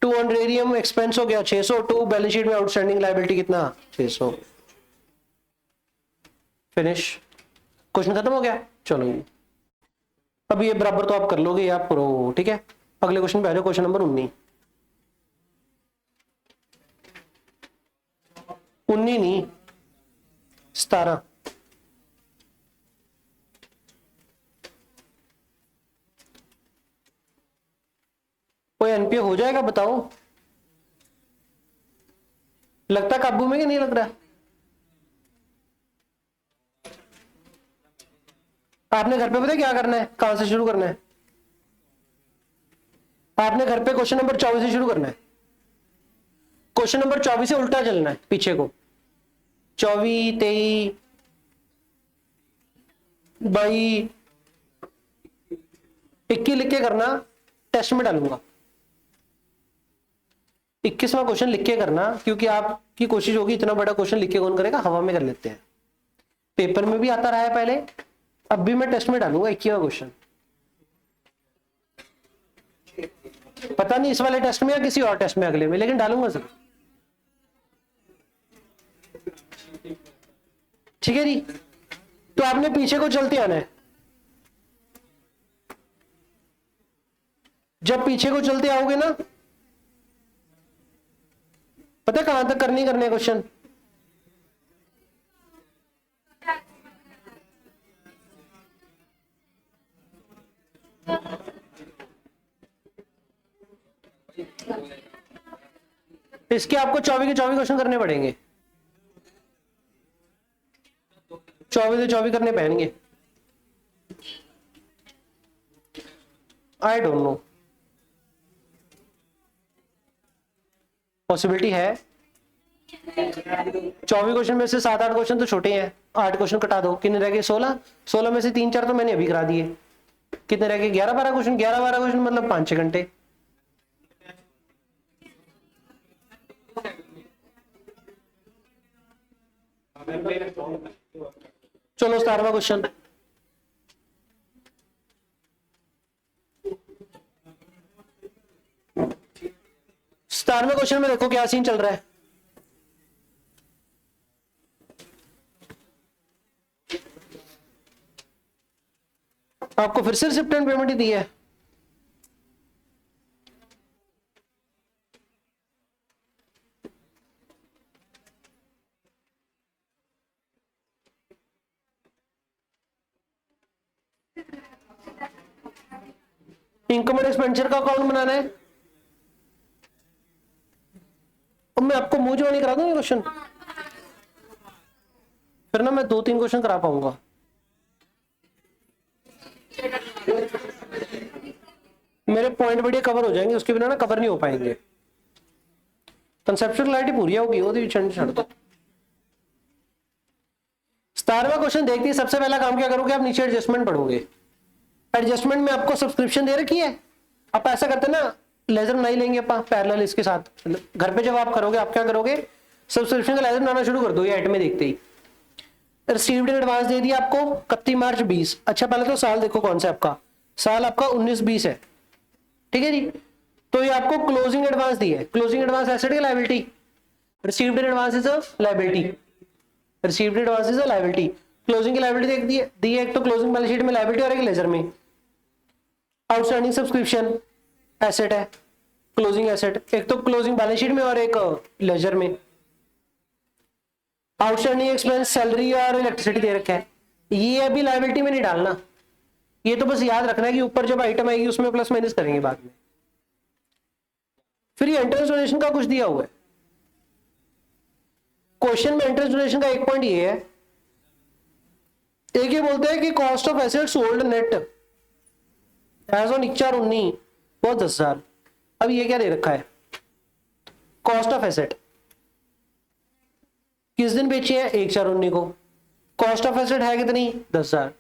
to honorarium expense हो गया 600, टू बैलेंस शीट में आउटस्टैंडिंग लायबिलिटी कितना 600। फिनिश, क्वेश्चन खत्म हो गया। चलो जी, अब ये बराबर तो आप कर लोगे, आप करो। ठीक है, अगले क्वेश्चन पे आ जाओ, क्वेश्चन नंबर 19 नहीं 17। कोई एनपीए हो जाएगा बताओ, लगता काबू में कि नहीं लग रहा। आपने घर पे पता क्या करना है, कहां से शुरू करना है, आपने घर पे क्वेश्चन नंबर 24 से शुरू करना है। क्वेश्चन नंबर 24 से उल्टा चलना है पीछे को, 24 23 22 21 लिख के करना, टेस्ट में डालूंगा। 21वां क्वेश्चन लिख के करना, क्योंकि आपकी कोशिश होगी इतना बड़ा क्वेश्चन लिख के कौन करेगा, हवा में कर लेते हैं। पेपर में भी आता रहा है पहले, अब भी मैं टेस्ट में डालूंगा 21वां क्वेश्चन। पता नहीं इस वाले टेस्ट में या किसी और टेस्ट में अगले में, लेकिन डालूंगा सर। ठीक है जी, तो आपने पीछे को चलते आना है। जब पीछे को चलते आओगे ना, पता है कहां तक करने क्वेश्चन, इसके आपको 24 के 24 क्वेश्चन करने पड़ेंगे, 24 से 24 करने पड़ेंगे। आई डोंट नो, पॉसिबिलिटी है। 24 क्वेश्चन में से 7-8 क्वेश्चन तो छोटे हैं, 8 क्वेश्चन कटा दो, कितने रह गए 16 में से 3-4 तो मैंने अभी करा दिए, कितने रह गए 11-12 क्वेश्चन, 11-12 क्वेश्चन मतलब 5-6 घंटे। चलो 17वां क्वेश्चन, में क्वेश्चन में देखो क्या सीन चल रहा है। आपको फिर से रिसिप्ट एंड पेमेंट ही दी है, इनकम एंड एक्सपेंडिचर का अकाउंट बनाना है। अब मैं आपको मुंह जवानी करा दूंगा क्वेश्चन, फिर ना मैं 2-3 क्वेश्चन करा पाऊंगा। मेरे पॉइंट बढ़िया कवर हो जाएंगे, उसके बिना ना कवर नहीं हो पाएंगे। कंसेप्चुअल क्लैरिटी पूरी होगी, वो भी छड़ दो। 17वां क्वेश्चन देखते हैं। सबसे पहला काम क्या करोगे, आप नीचे एडजस्टमेंट पढ़ोगे। एडजस्टमेंट में आपको सब्सक्रिप्शन दे रखी है, आप ऐसा करते ना, लेजर बनाई लेंगे आप पैरेलल इसके साथ। घर पे जब आप करोगे, आप क्या करोगे, सब्सक्रिप्शन का लेजर बनाना शुरू कर दो। ये आइटम में देखते ही रिसीव्ड इन एडवांस दे दिया आपको 31 मार्च 20। अच्छा पहले तो साल देखो कौन सा आपका, साल आपका 19-20 है। ठीक है जी, तो ये आपको क्लोजिंग एडवांस दी है। क्लोजिंग एडवांस एसेट की liability, received in advance is a liability, received advance is a liability. Closing की लायबिलिटी दी है, एक तो क्लोजिंग बैलेंस शीट में लायबिलिटी और एक लेजर में। आउटस्टैंडिंग सब्सक्रिप्शन एसेट है, क्लोजिंग एसेट, एक तो क्लोजिंग बैलेंस शीट में और एक लेजर में। आउटस्टैंडिंग एक्सपेंस सैलरी और इलेक्ट्रिसिटी दे रखा है, ये अभी लायबिलिटी में नहीं डालना, ये तो बस याद रखना है कि ऊपर जब आइटम आएगी उसमें प्लस माइनस करेंगे बाद में। फिर ये एंट्रेंस डोनेशन का कुछ दिया हुआ है क्वेश्चन में। एंट्रेंस डोनेशन का एक पॉइंट ये है, एक ये बोलते हैं कि cost of asset sold net as on 1/19 वो 10,000। अब ये क्या दे रखा है, कॉस्ट ऑफ एसेट किस दिन बेची है 1/19 को, कॉस्ट ऑफ एसेट है कितनी 10,000,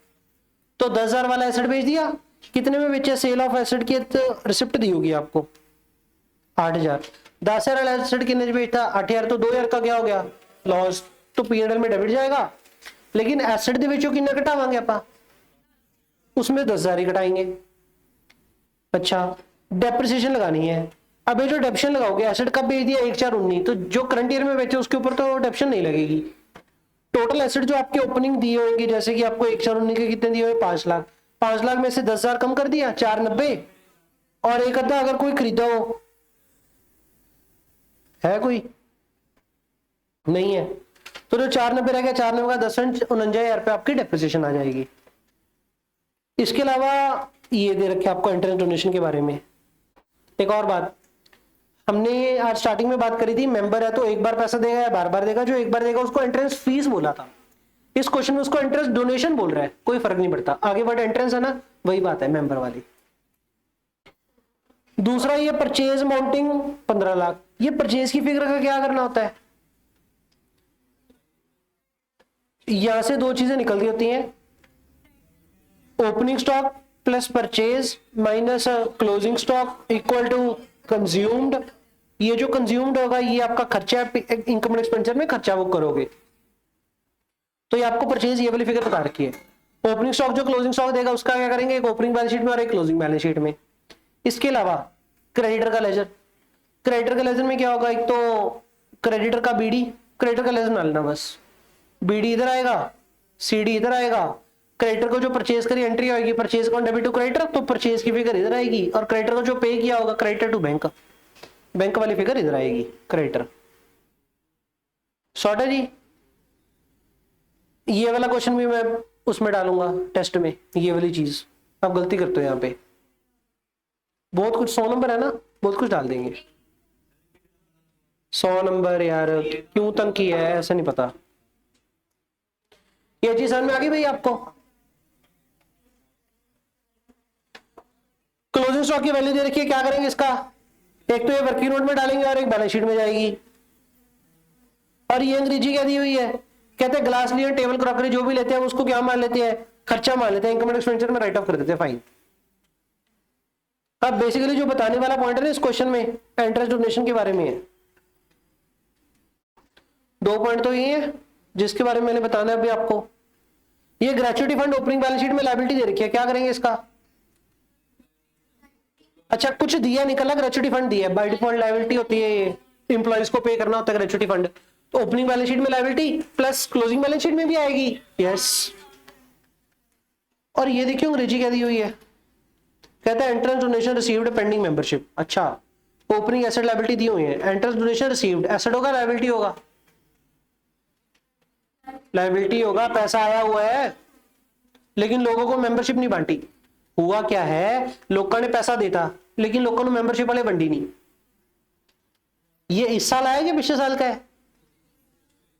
तो 10,000 वाला एसेट बेच दिया। कितने में बेचा, सेल ऑफ एसेट की रिसिप्ट दी होगी आपको 8,000। 10,000 वाला एसेट कितने बेचता 8,000, तो 2,000 का क्या हो गया लॉस, तो पीएनएल में डेबिट जाएगा। लेकिन एसेट दे विचों कितना घटावांगे आपा, उसमें 10,000 ही घटाएंगे। अच्छा डेप्रिसिएशन लगानी है, अब ये जो डेप्शन लगाओगे एसेट कब बेच दिया 1/4/19, तो जो करंट ईयर में बेचे उसके ऊपर तो डेप्शन नहीं लगेगी। टोटल एसेट जो आपके ओपनिंग दिए होंगे, जैसे कि आपको 1/4/19 के कितने दिए हुए 5 लाख, 5 लाख में से 10,000 कम कर दिया 490, और एक अद्धा अगर कोई खरीदा हो, है कोई नहीं है, तो जो 490 रह गया 490 का 10 49,000 रुपये आपकी डेप्रिसिएशन आ जाएगी। इसके अलावा ये दे रखे आपको एंट्रेंस डोनेशन के बारे में। एक और बात, हमने आज स्टार्टिंग में बात करी थी, मेंबर है तो एक बार पैसा देगा या बार बार देगा, जो एक बार देगा उसको एंट्रेंस फीस बोला था। इस क्वेश्चन में उसको एंट्रेंस डोनेशन बोल रहा है, कोई फर्क नहीं पड़ता, आगे वर्ड एंट्रेंस है ना, वही बात है मेंबर वाली। दूसरा ये परचेज अमाउंटिंग 15 लाख, ये परचेज की फिगर का क्या करना होता है, यहां से दो चीजें निकलती होती हैं, opening stock plus purchase minus closing stock equal to consumed. ये जो कंज्यूम्ड होगा ये आपका खर्चा है, इनकम एंड एक्सपेंडिचर में खर्चा वो करोगे, तो ये आपको परचेज ये वाली फिगर बता रखी है। ओपनिंग स्टॉक जो क्लोजिंग स्टॉक देगा उसका क्या करेंगे, एक ओपनिंग बैलेंस शीट में और एक क्लोजिंग बैलेंस शीट में। इसके अलावा क्रेडिटर का लेजर, क्रेडिटर का लेजर में क्या होगा, एक तो क्रेडिटर का बीडी, क्रेडिटर का लेजर ना लेना बस, बीडी इधर आएगा, सीडी इधर आएगा, क्रेडिटर को जो परचेज करी एंट्री आएगी परचेज कौन डेबिट टू क्रेडिटर, तो परचेज की फिगर इधर आएगी, और क्रेडिटर को जो पे किया होगा क्रेडिटर टू बैंक, बैंक वाली फिगर इधर आएगी क्रेडिटर। सॉर्ट है जी। ये वाला क्वेश्चन भी मैं उसमें डालूंगा टेस्ट में, ये वाली चीज आप गलती करते हो यहाँ पे, बहुत कुछ 100 नंबर है ना, बहुत कुछ डाल देंगे 100 नंबर यार, क्यों तंग किया है ऐसा नहीं पता। ये चीज समझ में आ गई भाई आपको। क्लोजिंग स्टॉक की वैल्यू दे रखी है, क्या करेंगे इसका, एक तो ये वर्किंग नोट में डालेंगे और एक बैलेंस शीट में जाएगी। और ये अंग्रेजी क्या दी हुई है, कहते हैं ग्लास लियर टेबल क्रॉकरी जो भी लेते हैं उसको क्या मान लेते हैं, खर्चा मान लेते हैं, इनकम एंड एक्सपेंडिचर में राइट ऑफ कर देते हैं, फाइन। अब बेसिकली जो बताने वाला पॉइंट है ना इस क्वेश्चन में एंट्रेंस डोनेशन के बारे में है, 2 पॉइंट तो ये है जिसके बारे में मैंने बताना है अभी आपको। ये gratuity fund opening balance sheet में लायबिलिटी दे रखी है, क्या करेंगे इसका, अच्छा कुछ दिया निकला, ग्रेच्युटी फंड दिया, बाय डिफॉल्ट लायबिलिटी होती है, एम्प्लॉइज को पे करना होता है ग्रेच्युटी फंड, तो ओपनिंग बैलेंस शीट में liability plus closing balance sheet में भी आएगी, यस। और ये देखिए अंग्रेजी क्या दी हुई है, कहता है entrance donation received pending membership. अच्छा ओपनिंग एसेट लायबिलिटी दी हुई है, एंट्रेंस डोनेशन रिसीव्ड, एसेट होगा लायबिलिटी होगा, लायबिलिटी होगा, पैसा आया हुआ है लेकिन लोगों को मेंबरशिप नहीं बांटी। हुआ क्या है, लोगों ने पैसा देता लेकिन लोगों ने मेंबरशिप वाले बंटी नहीं। ये इस साल आया कि पिछले साल का है,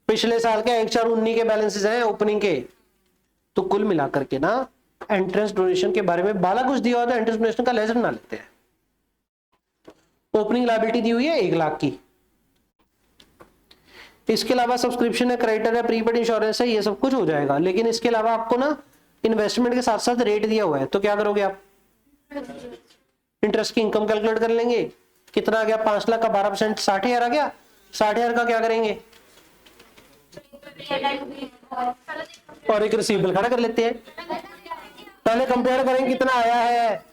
पिछले साल का 1/4/19 के बैलेंसेस हैं ओपनिंग के। तो कुल मिलाकर के ना एंट्रेंस डोनेशन के बारे में बाला कुछ दिया होता है, एंट्रेंस डोनेशन का लेजर ना लेते हैं। ओपनिंग लायबिलिटी दी हुई है 1 लाख की, इसके अलावा सब्सक्रिप्शन है, क्रेडिटर है, प्रीपेड इंश्योरेंस है, ये सब कुछ हो जाएगा। लेकिन इसके अलावा आपको ना इन्वेस्टमेंट के साथ साथ रेट दिया हुआ है, तो क्या करोगे आप, इंटरेस्ट की इनकम कैलकुलेट कर लेंगे, कितना आ गया 5 लाख का 12% 60,000 आ गया, 60,000 का क्या करेंगे और एक रिसीवेबल खड़ा कर लेते हैं, पहले कंपेयर करेंगे कितना आया है।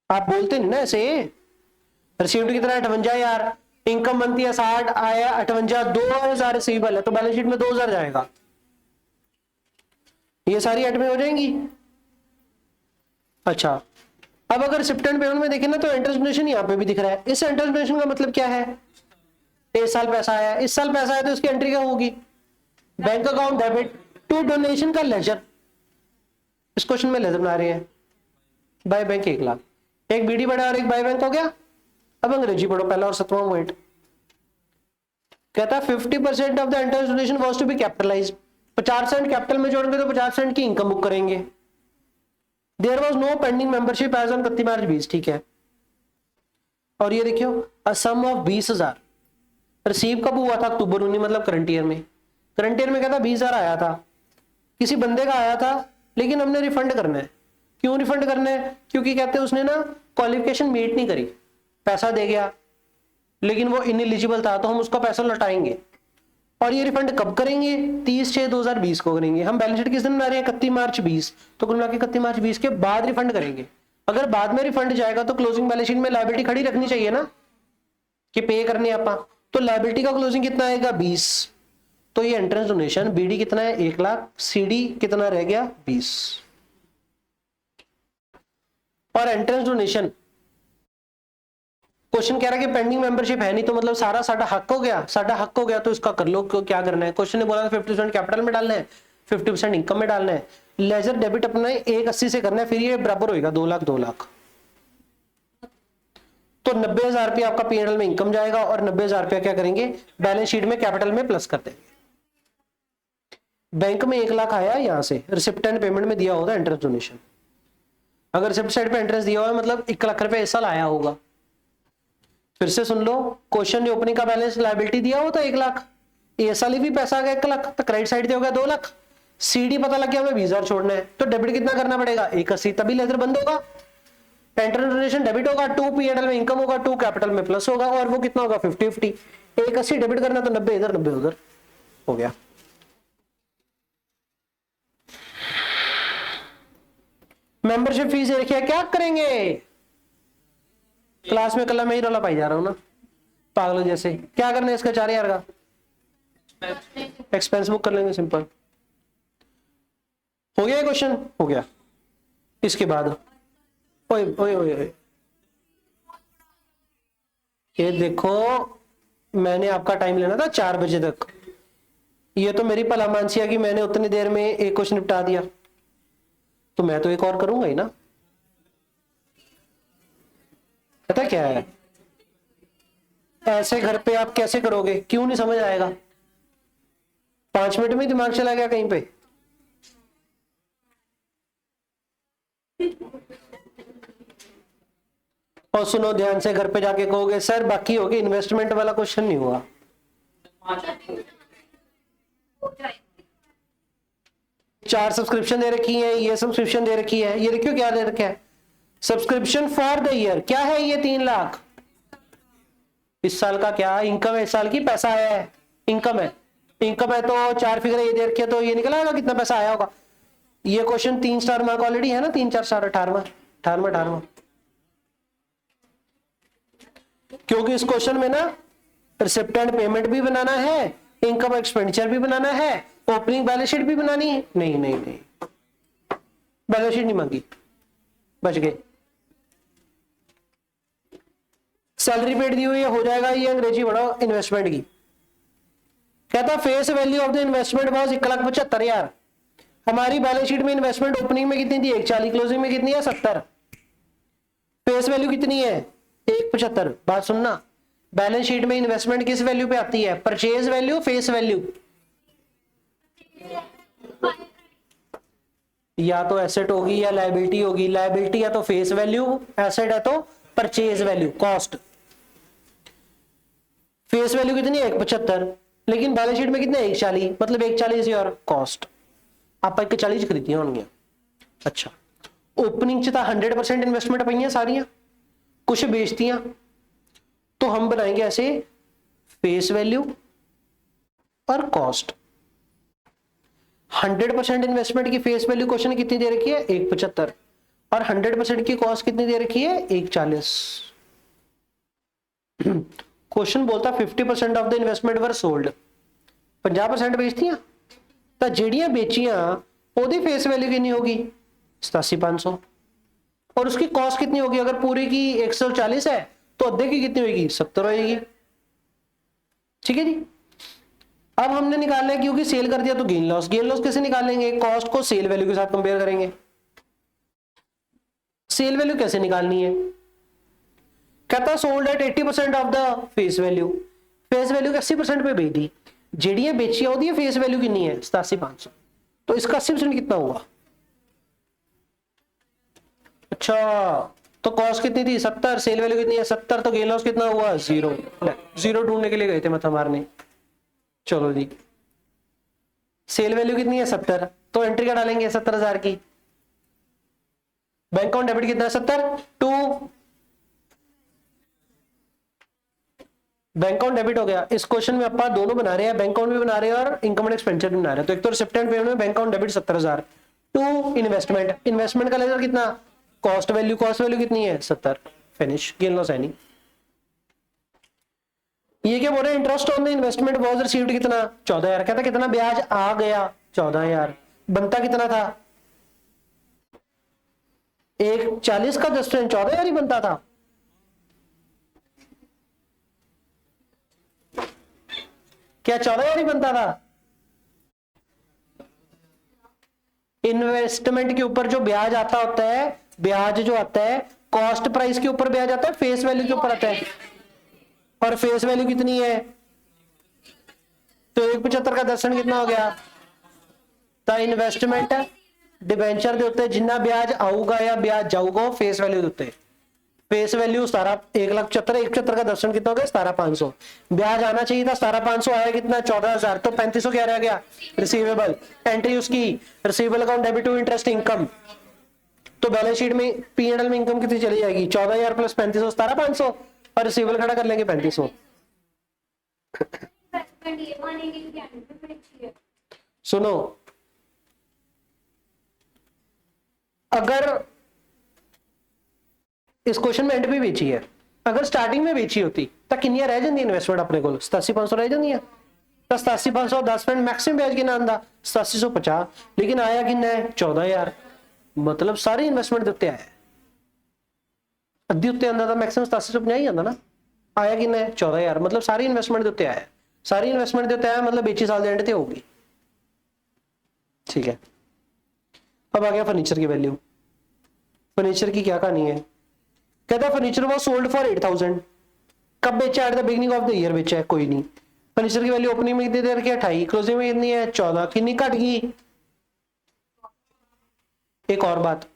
आप बोलते नहीं ना ऐसे, रिसीव्ड कितना 58,000, इनकम बनती है 60, आया 58, 2,000 रिसीवेबल है तो बैलेंस शीट में 2,000 जाएगा। ये सारी आइटमें हो जाएंगी। अच्छा अब अगर रिसिप्टेंट पेमेंट में देखें ना तो एंट्रेंस डोनेशन यहाँ पे भी दिख रहा है। इस एंट्रेंस डोनेशन का मतलब क्या है, इस साल पैसा आया, इस साल पैसा आया तो इसकी एंट्री क्या होगी, bank account debit, to donation का लेजर, इस क्वेश्चन में लेजर बना रहे हैं, बाय बैंक 1 लाख, एक बीडी बड़ा और एक बाय बैंक हो गया। अब अंग्रेजी पढ़ो पहला और 7वां पॉइंट। कहता है 50% of the enterprise donation was to be capitalised, 50% capital में जोड़ेंगे तो 50% की इनकम बुक करेंगे। There was no pending membership as on 31 March 20, ठीक है। और ये देखियो अ सम ऑफ 20,000 रिसीव कब हुआ था? अक्टूबर 19, मतलब करंट ईयर में। करंट ईयर में कहता 20,000 आया था, किसी बंदे का आया था, लेकिन हमने रिफंड करना है। क्यों रिफंड करना है? क्योंकि कहते हैं उसने ना क्वालिफिकेशन मीट नहीं करी, पैसा दे गया लेकिन वो इनएलिजिबल था, तो हम उसका पैसा लौटाएंगे। और ये रिफंड कब करेंगे? 30/6/2020 को करेंगे। हम बैलेंस शीट किस दिन बना रहे हैं? 31 मार्च 20, तो कुल मिला के 31 मार्च 20 के बाद रिफंड करेंगे। अगर बाद में रिफंड जाएगा तो क्लोजिंग बैलेंस शीट में लायबिलिटी खड़ी रखनी चाहिए ना कि पे करनी है आप, तो लायबिलिटी का क्लोजिंग कितना आएगा? 20। तो ये एंट्रेंस डोनेशन बीडी कितना है? 1 लाख, सीडी कितना रह गया? 20। और एंट्रेंस डोनेशन क्वेश्चन कह रहा है कि पेंडिंग मेंबरशिप है नहीं, तो मतलब सारा साडा हक हो गया, साडा हक हो गया, तो इसका कर लो। क्या करना है? क्वेश्चन ने बोला था 50% कैपिटल में डालना है, 50% इनकम में डालना है। लेजर डेबिट अपना 180 से करना है, फिर ये बराबर होगा 2 लाख 2 लाख। तो 90,000 रुपया आपका पीएनएल में इनकम जाएगा और 90,000 रुपया क्या करेंगे? बैलेंस शीट में कैपिटल में प्लस कर देंगे। बैंक में 1 लाख आया यहां से, रिसिप्ट एंड पेमेंट में दिया होता एंट्रेंस डोनेशन। अगर रिसिप्ट साइड पे एंट्रेंस दिया हुआ है मतलब 1 लाख रुपया इस साल आया होगा। फिर से सुन लो, क्वेश्चन ने ओपनिंग का बैलेंस लायबिलिटी दिया होता 1 लाख, इस साल भी पैसा आ गया 1 लाख, तो क्रेडिट साइड हो गया 2 लाख। सीडी पता लग गया हमें 20,000 छोड़ना है, तो डेबिट कितना करना पड़ेगा? 180, तभी लेजर बंद होगा। एंट्रेंस डोनेशन डेबिट होगा, 2 पीएनएल में इनकम होगा, 2 कैपिटल में प्लस होगा, और वो कितना होगा? 50-50। 180 डेबिट करना तो 90 इधर 90 उधर हो गया। मेंबरशिप फीस देखिए क्या करेंगे? क्लास में कल मैं ही रोला पाई जा रहा हूं ना पागलों जैसे। क्या करना है इसका? 4,000 का एक्सपेंस बुक कर लेंगे, सिंपल हो गया। क्वेश्चन हो गया। इसके बाद ओए ओए ओए, ये देखो मैंने आपका टाइम लेना था 4 बजे तक, ये तो मेरी भलामानसी है कि मैंने उतनी देर में एक क्वेश्चन निपटा दिया, तो मैं तो एक और करूंगा ही ना। पता क्या है, ऐसे घर पे आप कैसे करोगे? क्यों नहीं समझ आएगा? 5 मिनट में दिमाग चला गया कहीं पे। और सुनो ध्यान से, घर पे जाके कहोगे सर बाकी हो गया, इन्वेस्टमेंट वाला क्वेश्चन नहीं हुआ। चार सब्सक्रिप्शन दे रखी है, ये सब्सक्रिप्शन दे रखी है, ये देखियो क्या दे रखा है? Subscription for the year. क्या है ये? 3 लाख। इस साल का क्या इनकम है? इस साल की पैसा है, इनकम है। इनकम है तो 4 फिगर ये दे रखी है, तो ये निकल आएगा कितना पैसा आया होगा। ये क्वेश्चन 3 स्टार मार्क ऑलरेडी है ना, 3-4 स्टार, 18वां। क्योंकि इस क्वेश्चन में ना रिसिप्ट एंड पेमेंट भी बनाना है, इनकम एक्सपेंडिचर भी बनाना है, ओपनिंग बैलेंस शीट भी बनानी है। नहीं बैलेंस शीट नहीं मांगी, बच गए। सैलरी पेड दी हुई है, हो जाएगा। ये अंग्रेजी बढ़ाओ इन्वेस्टमेंट की। कहता face value of the investment was 1,75,000। हमारी बैलेंस शीट में इन्वेस्टमेंट ओपनिंग में कितनी थी? 140, क्लोजिंग में कितनी है? 70। फेस वैल्यू कितनी है? 1,75। बात सुनना, बैलेंस शीट में इन्वेस्टमेंट किस वैल्यू पे आती है? Purchase value, face value? या तो एसेट होगी या लायबिलिटी होगी। लायबिलिटी या तो फेस वैल्यू, एसेट है तो purchase value, cost. Face value कितनी है? 1,75, लेकिन बैलेंस शीट में कितने? 140, मतलब 140 और कॉस्ट आप 140 खरीदी होंगे। अच्छा, ओपनिंग च 100% इन्वेस्टमेंट पई सारियां, कुछ बेचतियां, तो हम बनाएंगे ऐसे फेस वैल्यू और कॉस्ट। 100% इन्वेस्टमेंट की फेस वैल्यू क्वेश्चन कितनी दे रखी है? 1,75, और 100% की कॉस्ट कितनी दे रखी है? 1,40। क्वेश्चन बोलता 50% of the investment were sold, 50% बेचतियां, तो जेड़ियां बेचियां ओदी फेस वैल्यू कितनी होगी? 87,500, और उसकी कॉस्ट कितनी होगी? अगर पूरी की 140 है तो अद्धे की कितनी होगी? 70 होगी। ठीक है जी। अब हमने निकालना है क्योंकि सेल कर दिया तो गेन लॉस। गेन लॉस कैसे निकालेंगे? कॉस्ट को सेल वैल्यू के साथ कंपेयर करेंगे। सेल वैल्यू कैसे निकालनी है? कहता sold at 80% of the face value. Face value 80% पे बेची, जेडी बेची होती है, फेस वैल्यू कितनी है? 87,500। तो इसका 80% कितना हुआ? अच्छा, तो कॉस्ट कितनी थी? 70, सेल वैल्यू कितनी है? 70, तो गेन लॉस कितना हुआ? 0। जीरो ढूंढने के लिए गए थे मतलब मारने। चलो जी, सेल वैल्यू कितनी है? 70, तो एंट्री क्या डालेंगे? 70,000 की। बैंक अकाउंट डेबिट कितना है? 70 टू बैंक अकाउंट डेबिट हो गया। इस क्वेश्चन में अपन दोनों बना रहे हैं, बैंक अकाउंट भी बना रहे हैं और इनकम एंड एक्सपेंडिचर भी बना रहे हैं। तो एक तो रिसिप्टेंट पेमेंट में bank account debit 70,000 to investment. Investment का लेजर कितना? Cost value. कॉस्ट वैल्यू कितनी है? 70। फिनिश। गेन लॉस है नहीं। ये क्या बोल रहे हैं? Interest on the investment was received कितना? 14,000। कहता कितना ब्याज आ गया? 14,000। बनता कितना था? एक 40 का 10% 14,000 ही बनता था। क्या 14,000 ही बनता था? इन्वेस्टमेंट के ऊपर जो ब्याज आता होता है, ब्याज जो आता है कॉस्ट प्राइस के ऊपर ब्याज आता है, फेस वैल्यू के ऊपर आता है। और फेस वैल्यू कितनी है? तो 175 का 10% कितना हो गया? तो इन्वेस्टमेंट डिबेंचर ਦੇ ਉੱਤੇ ਜਿੰਨਾ ब्याज आऊगा या ब्याज जाऊगा फेस वैल्यू ਦੇ ਉੱਤੇ। फेस वैल्यू 1,75,000, 175 का 10% कितना हो गया? 17,500। ब्याज आना चाहिए था 17,500, आया कितना? 14,000। तो 3,500 क्या रह गया? रिसीवेबल। एंट्री उसकी receivable account debit to interest income. तो बैलेंस शीट में P&L में इनकम कितनी चली जाएगी? 14,000 प्लस 3,500 17,500, और रिसीवेबल खड़ा कर लेंगे 3,500। सुनो, अगर इस क्वेश्चन में एंड पे बेची है, अगर स्टार्टिंग में बेची होती तो किन्नियां रह जाती इन्वेस्टमेंट अपने को? 87,500 रह जाती है। तो 87,500 10% मैक्सिमम ब्याज कितना आंदा? 8750। लेकिन आया कितना है? 14,000। मतलब सारी इन्वेस्टमेंट दे उत्ते आया। अद्धी उत्ते आंदा तो मैक्सिमम 8750 ही आंदा ना। आया कितना है? 14,000। मतलब सारी इन्वेस्टमेंट दे उत्ते आया। सारी इन्वेस्टमेंट दे उत्ते आया मतलब बेची साल दे एंड ते होगी। ठीक है, अब आ गया फर्नीचर की वैल्यू। फर्नीचर की क्या कहानी है? कहता फर्नीचर वाज सोल्ड फॉर 8,000। कब बेचा? At the beginning of the year बेचा है। कोई नहीं। फर्नीचर की वैल्यू ओपनिंग में दे रखी है 28, क्लोजिंग में कितनी है? 14। कितनी घट गई? एक और बात,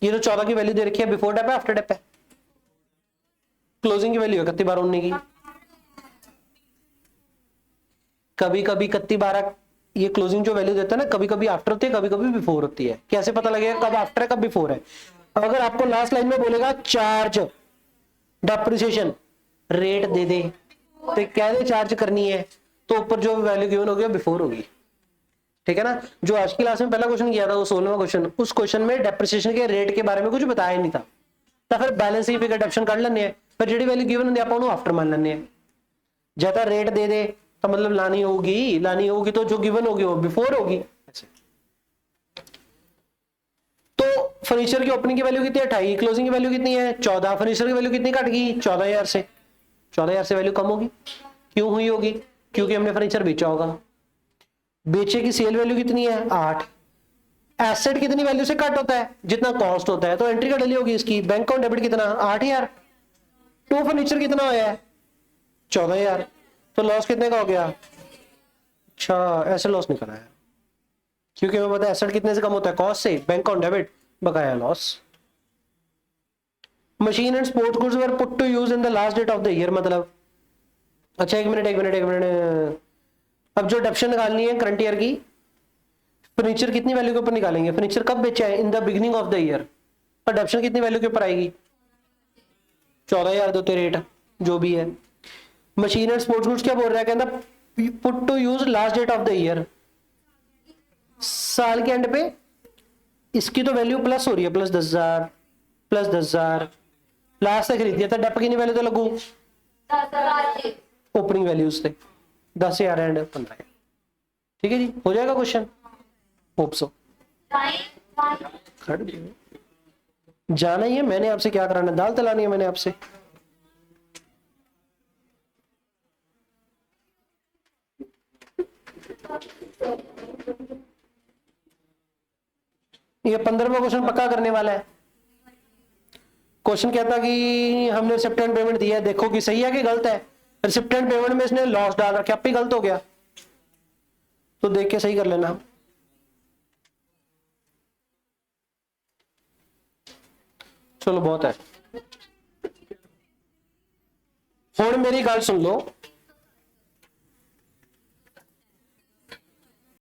ये जो 14 की वैल्यू दे रखी है बिफोर डेप है आफ्टर डेप है? क्लोजिंग की वैल्यू 31/12/19 की। कभी कभी 31/12 ये क्लोजिंग जो वैल्यू देता है ना, कभी कभी आफ्टर होती है, कभी कभी बिफोर होती है। कैसे पता लगेगा कब आफ्टर है कब बिफोर है? अगर आपको लास्ट लाइन में बोलेगा चार्ज डेप्रिसिएशन रेट दे दे, तो कह दे चार्ज करनी है, तो ऊपर जो वैल्यू गिवन होगी बिफोर होगी। ठीक है ना? जो आज की क्लास में पहला क्वेश्चन किया था वो 16वां क्वेश्चन, उस क्वेश्चन में डेप्रिसिएशन के रेट के बारे में कुछ बताया नहीं था। तो फिर बैलेंस शीट फिगर डेप्शन कर लेने हैं, फिर जेडी वैल्यू गिवन होती है आप आफ्टर मान लेने हैं। ज्यादा रेट दे दे तो मतलब लानी होगी तो जो गिवन होगी वो बिफोर होगी। तो फर्नीचर की ओपनिंग की वैल्यू कितनी है? 28। क्लोजिंग की वैल्यू कितनी है? 14। फर्नीचर की वैल्यू कितनी घट गई? 14,000 से। 14,000 से वैल्यू कम होगी। क्यों हुई होगी? क्योंकि हमने फर्नीचर बेचा होगा। बेचे की सेल वैल्यू कितनी है? 8। एसेट कितनी वैल्यू से कट होता है? जितना कॉस्ट होता है। तो एंट्री कट ली होगी इसकी। बैंक अकाउंट डेबिट कितना? 8,000 टू फर्नीचर कितना होया है? 14,000। तो लॉस कितने का हो गया? अच्छा, ऐसे लॉस निकला है क्योंकि हमें पता है एसेट कितने से कम होता है? कॉस्ट से। बैंक अकाउंट डेबिट, बकाया loss. Machine and sports goods were put to use in the last date of the year. मतलब अच्छा एक मिनट, अब जो डेप्शन निकालनी है करंट ईयर की, फर्नीचर कितनी वैल्यू के ऊपर निकालेंगे? फर्नीचर कब बेचा है? In the beginning of the year. और डेप्शन कितनी वैल्यू के ऊपर आएगी? 14,000 देते रेट जो भी है। मशीन एंड स्पोर्ट्स गुड्स क्या बोल रहा है? कहता put to use last date of the year, साल के एंड पे। इसकी तो वैल्यू प्लस हो रही है, प्लस 10,000 लास्ट से खरीद दिया था। डेप की वैल्यू तो लगू ओपनिंग वैल्यूज थे 10,000 एंड 15,000। ठीक है जी, हो जाएगा क्वेश्चन। Hope so. जाना ही है मैंने आपसे, क्या कराना? दाल तलानी है मैंने आपसे। ये 15वां क्वेश्चन पक्का करने वाला है। क्वेश्चन कहता कि हमने रिसिप्टेंट पेमेंट दिया है, देखो कि सही है कि गलत है। रिसिप्टेंट पेमेंट में इसने लॉस डाल रखा, आप ही गलत हो गया, तो देख के सही कर लेना। चलो बहुत है। हुण मेरी गल सुन लो,